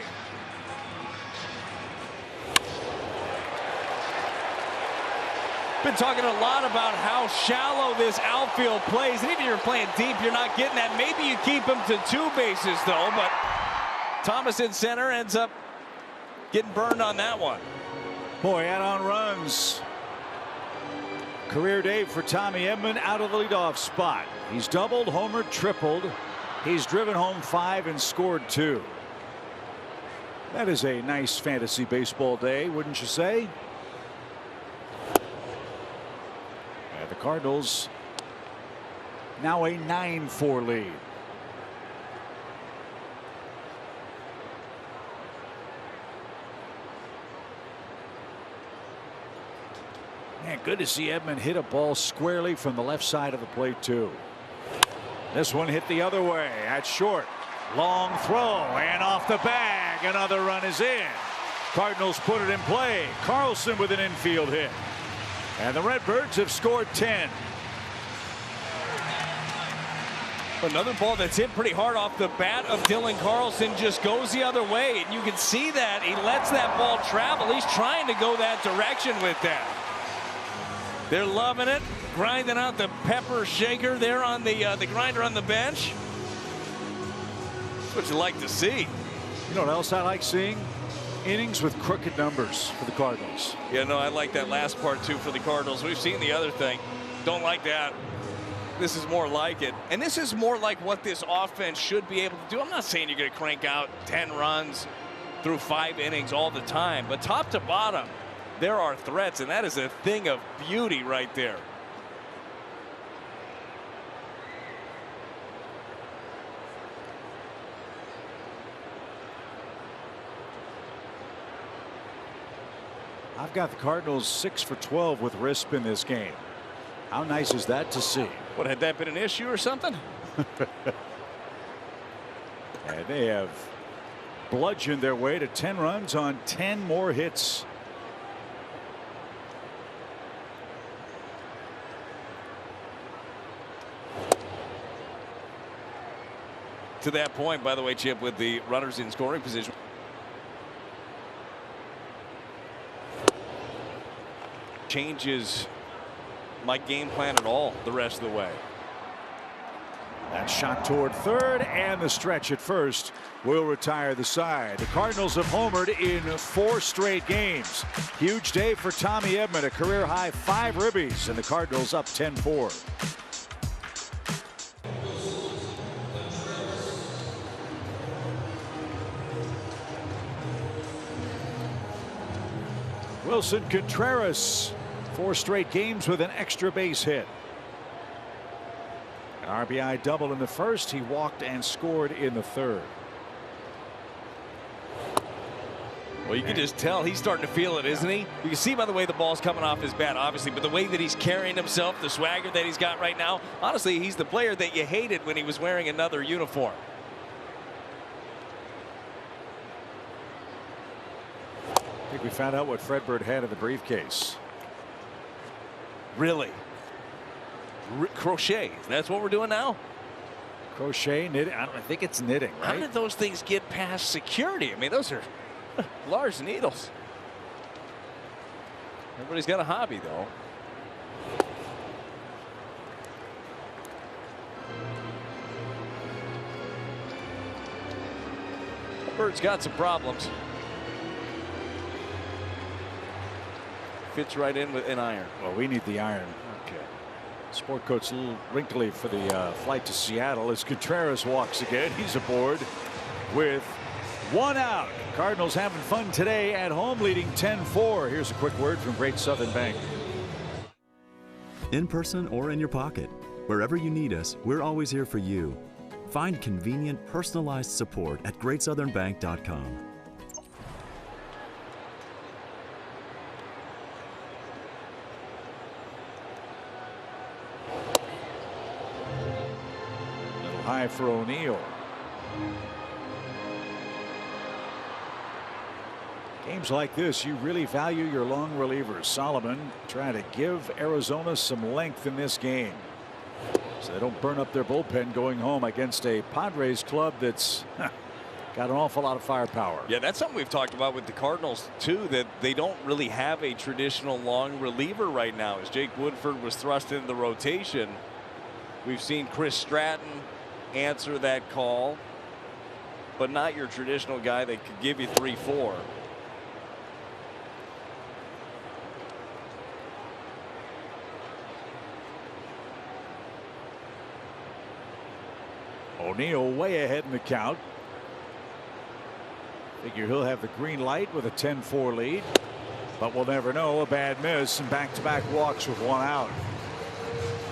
Been talking a lot about how shallow this outfield plays. And even if you're playing deep, you're not getting that. Maybe you keep him to 2 bases, though, but Thomas in center ends up getting burned on that one. Boy, add-on runs. Career day for Tommy Edman out of the leadoff spot. He's doubled, homered, tripled. He's driven home 5 and scored 2. That is a nice fantasy baseball day, wouldn't you say? And the Cardinals now a 9-4 lead. Man, good to see Edman hit a ball squarely from the left side of the plate, too. This one hit the other way at short. Long throw and off the bag. Another run is in. Cardinals put it in play. Carlson with an infield hit. And the Redbirds have scored 10. Another ball that's hit pretty hard off the bat of Dylan Carlson just goes the other way. And you can see that. He lets that ball travel. He's trying to go that direction with that. They're loving it. Grinding out the pepper shaker there on the grinder on the bench. That's what you like to see. You know what else I like seeing? Innings with crooked numbers for the Cardinals. Yeah, no, I like that last part too for the Cardinals. We've seen the other thing. Don't like that. This is more like it. And this is more like what this offense should be able to do. I'm not saying you're going to crank out 10 runs through 5 innings all the time, but top to bottom, there are threats, and that is a thing of beauty right there. I've got the Cardinals 6 for 12 with RISP in this game. How nice is that to see? What, had that been an issue or something? And they have bludgeoned their way to 10 runs on 10 more hits. To that point, by the way, Chip, with the runners in scoring position. Changes my game plan at all the rest of the way. That shot toward third, and the stretch at first will retire the side. The Cardinals have homered in 4 straight games. Huge day for Tommy Edman, a career high 5 ribbies, and the Cardinals up 10-4. Wilson Contreras, 4 straight games with an extra base hit. An RBI double in the first. He walked and scored in the third. Well, you can just tell he's starting to feel it, isn't he? You can see by the way the ball's coming off his bat, obviously, but the way that he's carrying himself, the swagger that he's got right now, honestly, he's the player that you hated when he was wearing another uniform. I think we found out what Fredbird had in the briefcase. Really? Crochet. That's what we're doing now? Crochet, knitting. I think it's knitting, right? How did those things get past security? I mean, those are large needles. Everybody's got a hobby, though. Bird's got some problems. Fits right in with an iron. Well, we need the iron. Okay. Sport coat's a little wrinkly for the flight to Seattle as Contreras walks again. He's aboard with 1 out. Cardinals having fun today at home, leading 10-4. Here's a quick word from Great Southern Bank. In person or in your pocket, wherever you need us, we're always here for you. Find convenient, personalized support at GreatSouthernBank.com. High for O'Neill. Games like this, you really value your long relievers. Solomon trying to give Arizona some length in this game, so they don't burn up their bullpen going home against a Padres club that's got an awful lot of firepower. Yeah, that's something we've talked about with the Cardinals too, that they don't really have a traditional long reliever right now. As Jake Woodford was thrust into the rotation, we've seen Chris Stratton answer that call, but not your traditional guy that could give you 3-4. O'Neill way ahead in the count. Figure he'll have the green light with a 10-4 lead, but we'll never know. A bad miss and back-to-back walks with one out.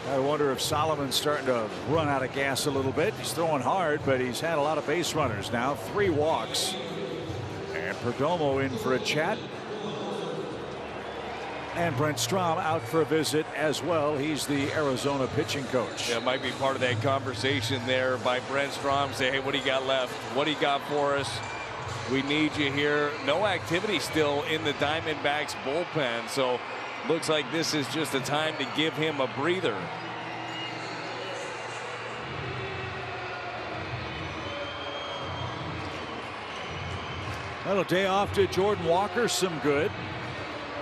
I wonder if Solomon's starting to run out of gas a little bit. He's throwing hard, but he's had a lot of base runners now. 3 walks. And Perdomo in for a chat. And Brent Strom out for a visit as well. He's the Arizona pitching coach. Yeah, it might be part of that conversation there by Brent Strom. Say, hey, what do you got left? What do you got for us? We need you here. No activity still in the Diamondbacks bullpen. So looks like this is just a time to give him a breather. Well, a day off to Jordan Walker, some good.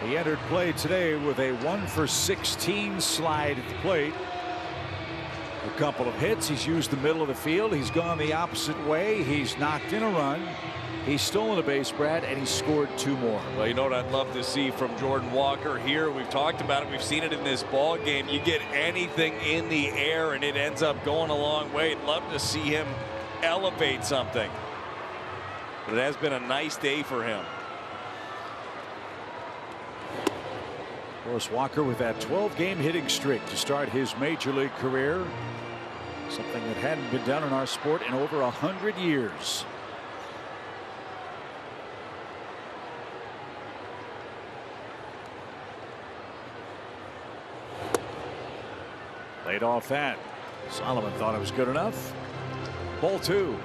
He entered play today with a 1-for-16 slide at the plate. A couple of hits. He's used the middle of the field. He's gone the opposite way. He's knocked in a run. He's stolen a base, Brad, and he's scored 2 more. Well, you know what I'd love to see from Jordan Walker here. We've talked about it. We've seen it in this ball game. You get anything in the air, and it ends up going a long way. I'd love to see him elevate something. But it has been a nice day for him. Forrest Walker with that 12-game hitting streak to start his major league career. Something that hadn't been done in our sport in over 100 years. Laid off that. Solomon thought it was good enough. Ball 2.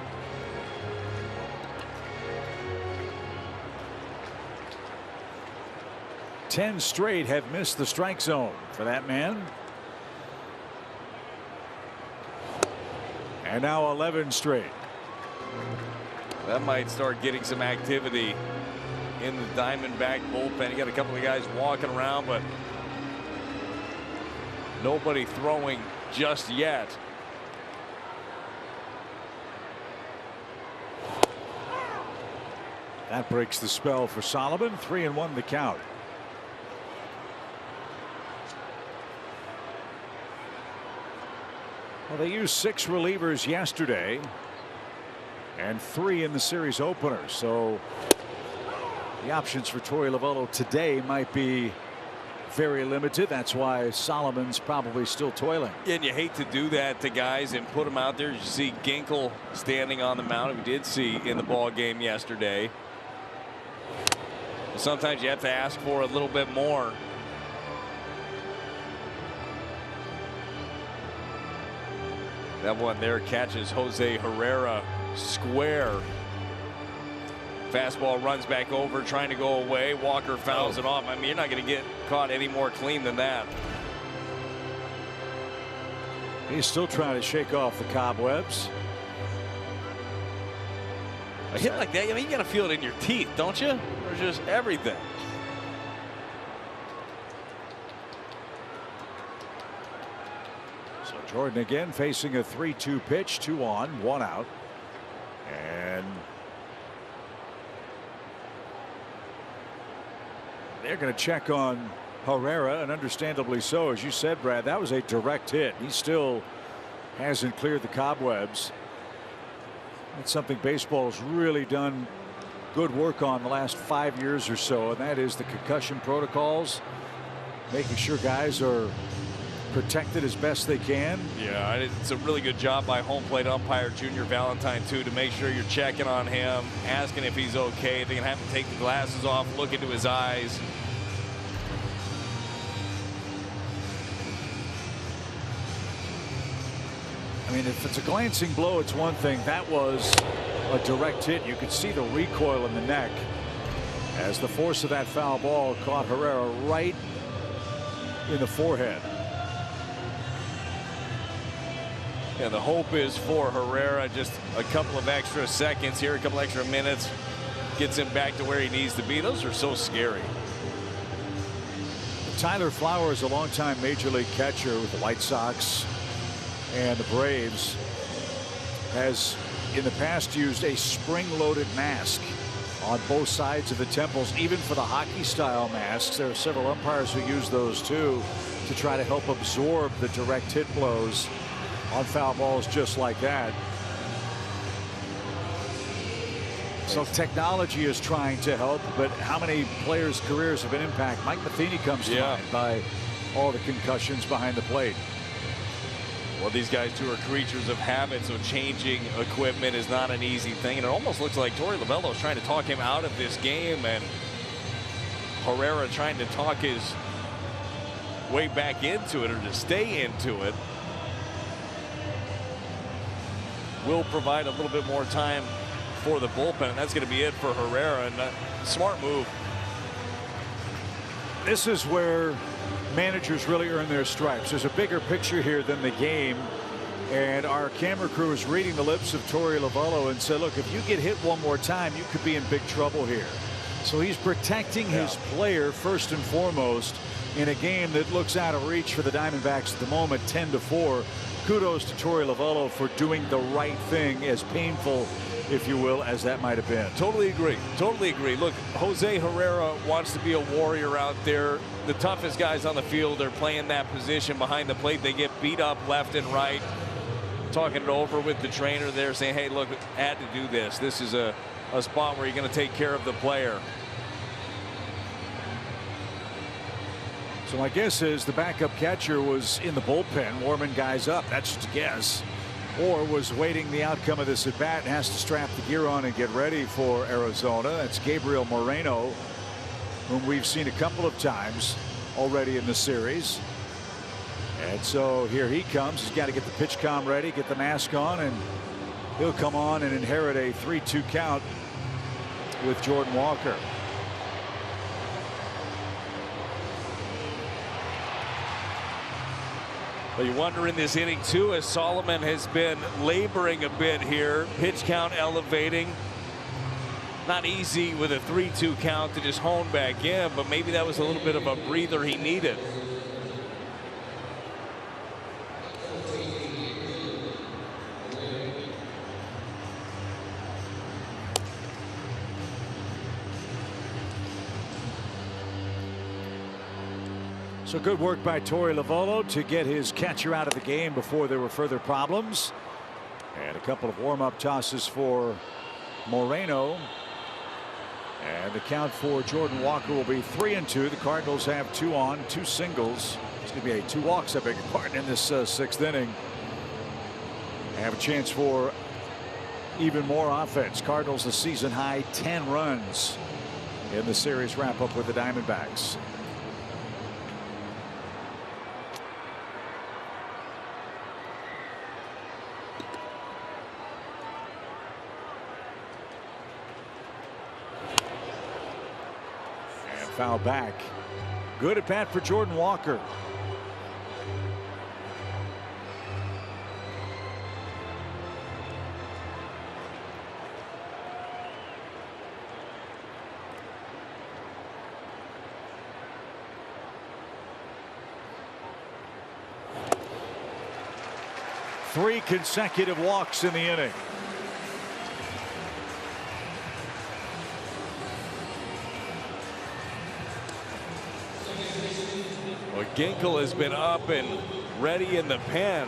Ten straight have missed the strike zone for that man. And now 11 straight. That might start getting some activity in the Diamondback bullpen. You got a couple of guys walking around, but nobody throwing just yet. That breaks the spell for Solomon. 3-1 the count. Well, they used 6 relievers yesterday and 3 in the series opener. So the options for Torey Lovullo today might be very limited. That's why Solomon's probably still toiling. Yeah, and you hate to do that to guys and put them out there. You see Ginkel standing on the mound. We did see in the ball game yesterday. Sometimes you have to ask for a little bit more. That one there catches Jose Herrera square. Fastball runs back over, trying to go away. Walker fouls it off. I mean, you're not going to get caught any more clean than that. He's still trying to shake off the cobwebs. A hit like that, I mean, you got to feel it in your teeth, don't you? Or just everything. So Jordan again facing a 3-2 pitch, 2 on, 1 out. And they're going to check on Herrera, and understandably so. As you said, Brad, that was a direct hit. He still hasn't cleared the cobwebs. That's something baseball's really done good work on the last 5 years or so, and that is the concussion protocols, making sure guys are protected as best they can. Yeah, it's a really good job by home plate umpire Junior Valentine too, to make sure you're checking on him, asking if he's okay. They're gonna have to take the glasses off, look into his eyes. I mean, if it's a glancing blow, it's one thing. That was a direct hit. You could see the recoil in the neck as the force of that foul ball caught Herrera right in the forehead. Yeah, the hope is for Herrera just a couple of extra seconds here, a couple extra minutes, gets him back to where he needs to be. Those are so scary. Tyler Flowers, a longtime major league catcher with the White Sox and the Braves, has in the past used a spring-loaded mask on both sides of the temples, even for the hockey style masks. There are several umpires who use those too, to try to help absorb the direct hit blows on foul balls just like that. So technology is trying to help, but how many players' careers have been impacted? Mike Matheny comes to mind by all the concussions behind the plate. Well, these guys too are creatures of habit, so changing equipment is not an easy thing. And it almost looks like Torey Lovullo is trying to talk him out of this game, and Herrera trying to talk his way back into it, or to stay into it. Will provide a little bit more time for the bullpen, and that's going to be it for Herrera. And smart move. This is where managers really earn their stripes. There's a bigger picture here than the game, and our camera crew is reading the lips of Torey Lovullo and said, look, if you get hit one more time, you could be in big trouble here. So he's protecting his player first and foremost in a game that looks out of reach for the Diamondbacks at the moment, 10-4. Kudos to Torey Lovullo for doing the right thing, as painful, if you will, as that might have been. Totally agree. Totally agree. Look, Jose Herrera wants to be a warrior out there. The toughest guys on the field are playing that position behind the plate. They get beat up left and right. Talking it over with the trainer there, saying, hey, look, I had to do this. This is a spot where you're going to take care of the player. So my guess is the backup catcher was in the bullpen, warming guys up. That's just a guess. Or was waiting the outcome of this at bat and has to strap the gear on and get ready for Arizona. That's Gabriel Moreno, whom we've seen a couple of times already in the series. And so here he comes. He's got to get the pitch comm ready, get the mask on, and he'll come on and inherit a 3-2 count with Jordan Walker. But you wonder in this inning too, as Solomon has been laboring a bit here, pitch count elevating. Not easy with a 3-2 count to just hone back in, but maybe that was a little bit of a breather he needed. So good work by Torey Lovullo to get his catcher out of the game before there were further problems. And a couple of warm-up tosses for Moreno. And the count for Jordan Walker will be 3-2. The Cardinals have 2 on, 2 singles. It's going to be 2 walks, I beg your pardon, in this 6th inning. Have a chance for even more offense. Cardinals a season high 10 runs in the series wrap up with the Diamondbacks. Foul back. Good at bat for Jordan Walker. Three consecutive walks in the inning. Well, Ginkel has been up and ready in the pen.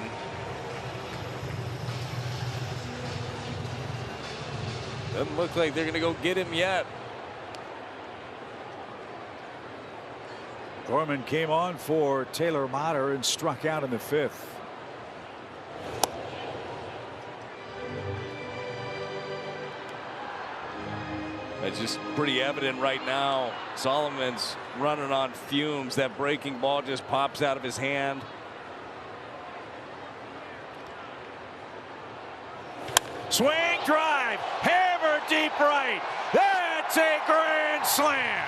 Doesn't look like they're going to go get him yet. Gorman came on for Taylor Motter and struck out in the 5th. It's just pretty evident right now. Solomon's running on fumes. That breaking ball just pops out of his hand. Swing drive, hammer deep right. That's a grand slam.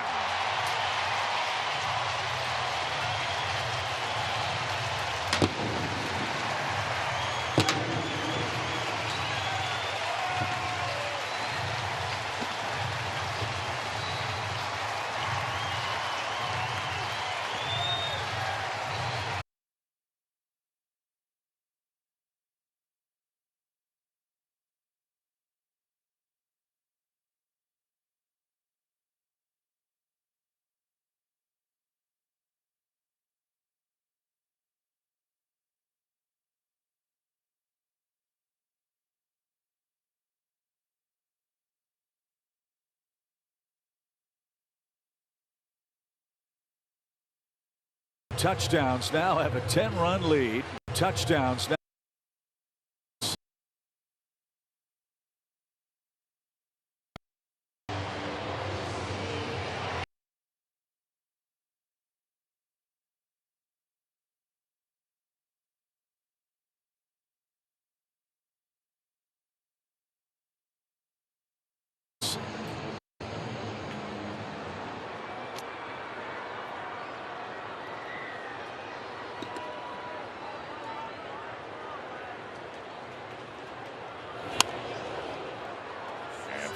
touchdowns now have a 10-run lead. Touchdowns now.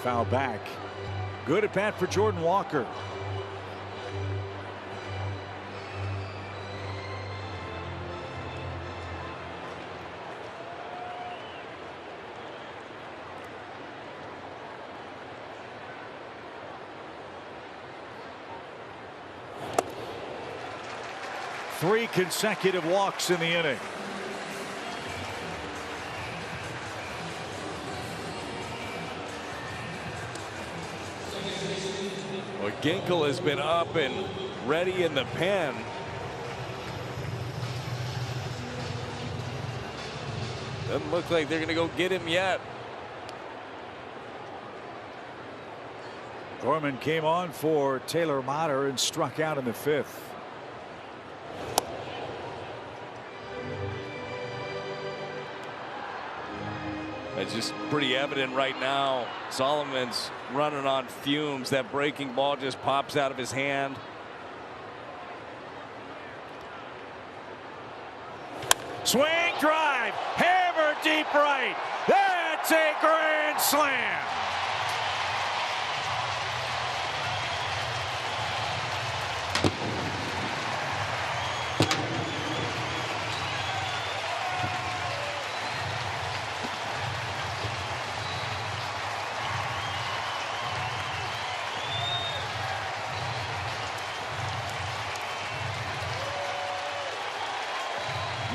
Foul back. Good at bat for Jordan Walker. Three consecutive walks in the inning. Well, Ginkel has been up and ready in the pen. Doesn't look like they're going to go get him yet. Gorman came on for Taylor Motter and struck out in the 5th. It's just pretty evident right now. Solomon's running on fumes. That breaking ball just pops out of his hand. Swing drive, hammer deep right. That's a grand slam.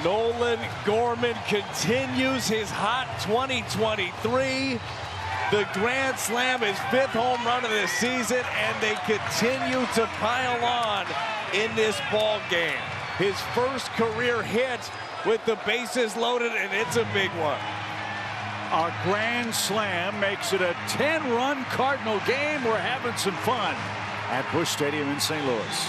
Nolan Gorman continues his hot 2023. The grand slam, his 5th home run of the season, and they continue to pile on in this ball game. His first career hit with the bases loaded, and it's a big one. A grand slam makes it a 10-run Cardinal game. We're having some fun at Busch Stadium in St. Louis.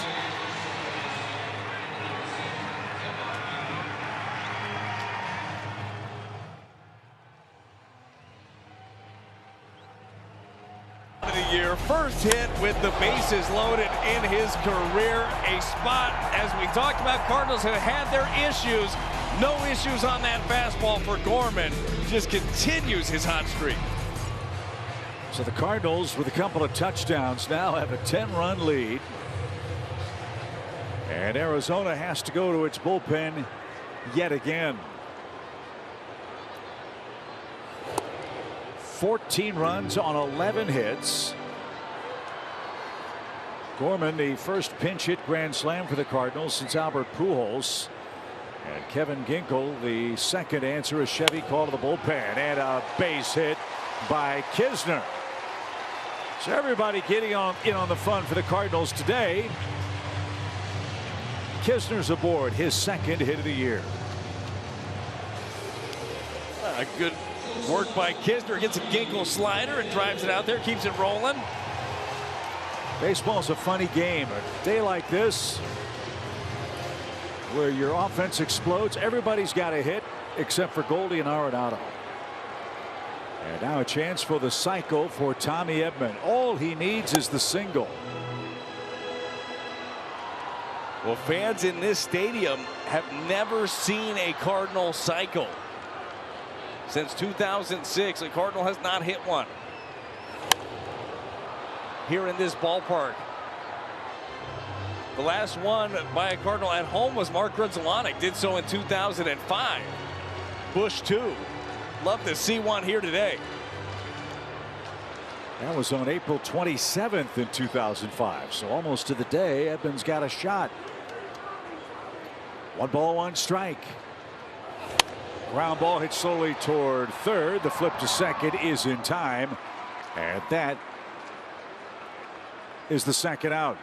Year first hit with the bases loaded in his career. A spot, as we talked about, Cardinals have had their issues. No issues on that fastball for Gorman. Just continues his hot streak. So the Cardinals, with a couple of touchdowns, now have a 10-run lead. And Arizona has to go to its bullpen yet again. 14 runs on 11 hits. Gorman, the first pinch hit grand slam for the Cardinals since Albert Pujols. And Kevin Ginkel, the second answer, a Chevy call to the bullpen, and a base hit by Kisner. So everybody getting in on the fun for the Cardinals today. Kisner's aboard, his second hit of the year. A good work by Kisner. Gets a Ginkel slider and drives it out there, keeps it rolling. Baseball's a funny game. A day like this, where your offense explodes, everybody's got a hit except for Goldie and Arenado. And now a chance for the cycle for Tommy Edman. All he needs is the single. Well, fans in this stadium have never seen a Cardinal cycle. Since 2006, a Cardinal has not hit one here in this ballpark. The last one by a Cardinal at home was Mark Grudzielanek. Did so in 2005. Busch 2. Love to see one here today. That was on April 27th in 2005. So almost to the day, Edman's got a shot. 1 ball, 1 strike. Ground ball hit slowly toward third. The flip to second is in time. And that is the second out.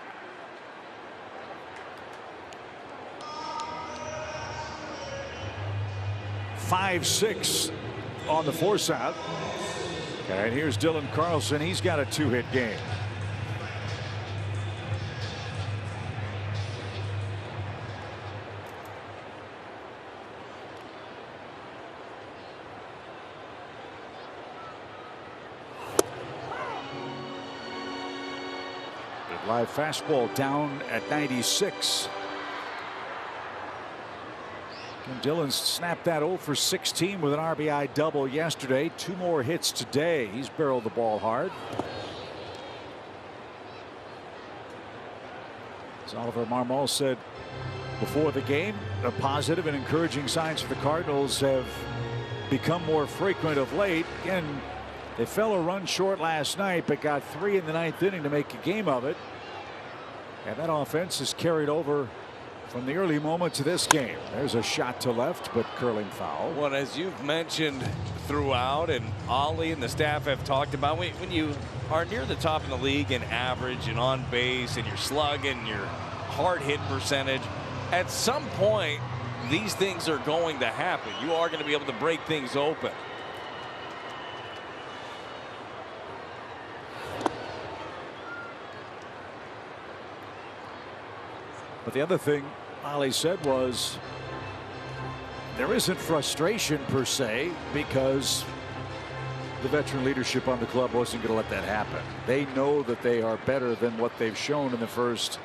5-6 on the force out. And here's Dylan Carlson. He's got a 2-hit game. Good live fastball down at 96. And Dylan snapped that 0 for 16 with an RBI double yesterday. 2 more hits today. He's barreled the ball hard. As Oliver Marmol said before the game, the positive and encouraging signs for the Cardinals have become more frequent of late. Again, they fell a run short last night, but got 3 in the 9th inning to make a game of it. And that offense is carried over from the early moments of this game. There's a shot to left, but curling foul. Well, as you've mentioned throughout, and Ollie and the staff have talked about, when you are near the top in the league in average and on base and your slug and your hard hit percentage, at some point these things are going to happen. You are going to be able to break things open. But the other thing Ollie said was there isn't frustration per se, because the veteran leadership on the club wasn't going to let that happen. They know that they are better than what they've shown in the first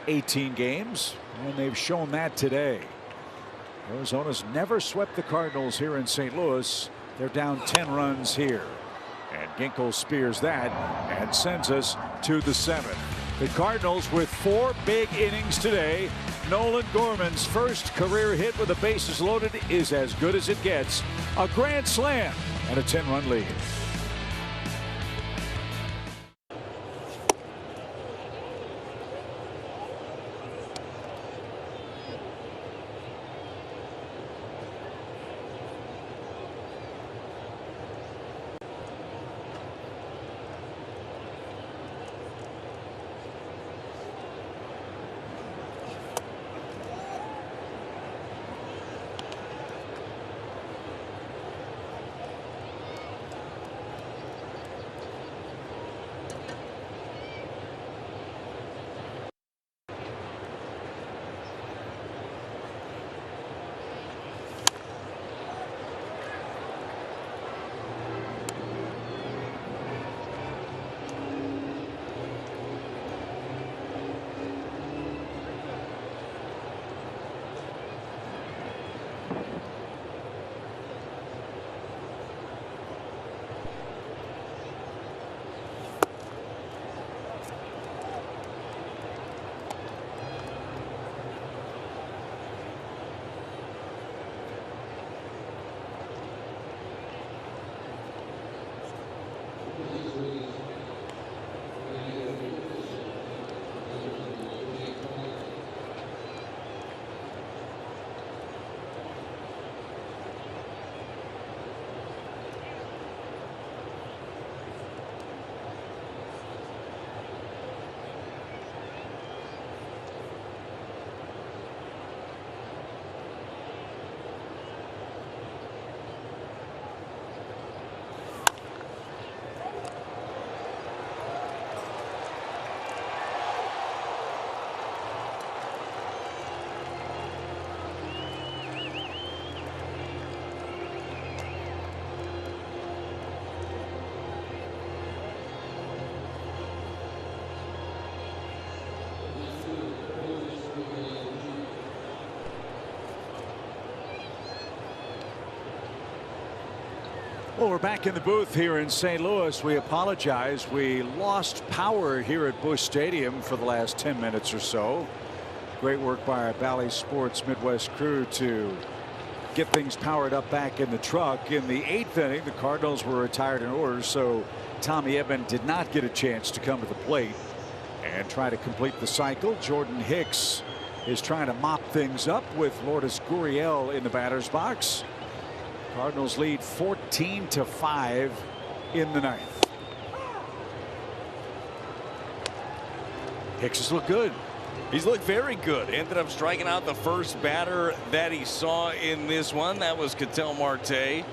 18 games, and they've shown that today. Arizona's never swept the Cardinals here in St. Louis. They're down 10 runs here. And Ginkel spears that and sends us to the 7th. The Cardinals with 4 big innings today. Nolan Gorman's first career hit with the bases loaded is as good as it gets. A grand slam and a 10-run lead. Well, we're back in the booth here in St. Louis. We apologize. We lost power here at Busch Stadium for the last 10 minutes or so. Great work by our Bally Sports Midwest crew to get things powered up back in the truck. In the 8th inning, the Cardinals were retired in order, so Tommy Edman did not get a chance to come to the plate and try to complete the cycle. Jordan Hicks is trying to mop things up with Lourdes Gurriel in the batter's box. Cardinals lead 14-5 in the 9th. Hicks has looked good. He's looked very good. Ended up striking out the first batter that he saw in this one. That was Ketel Marte.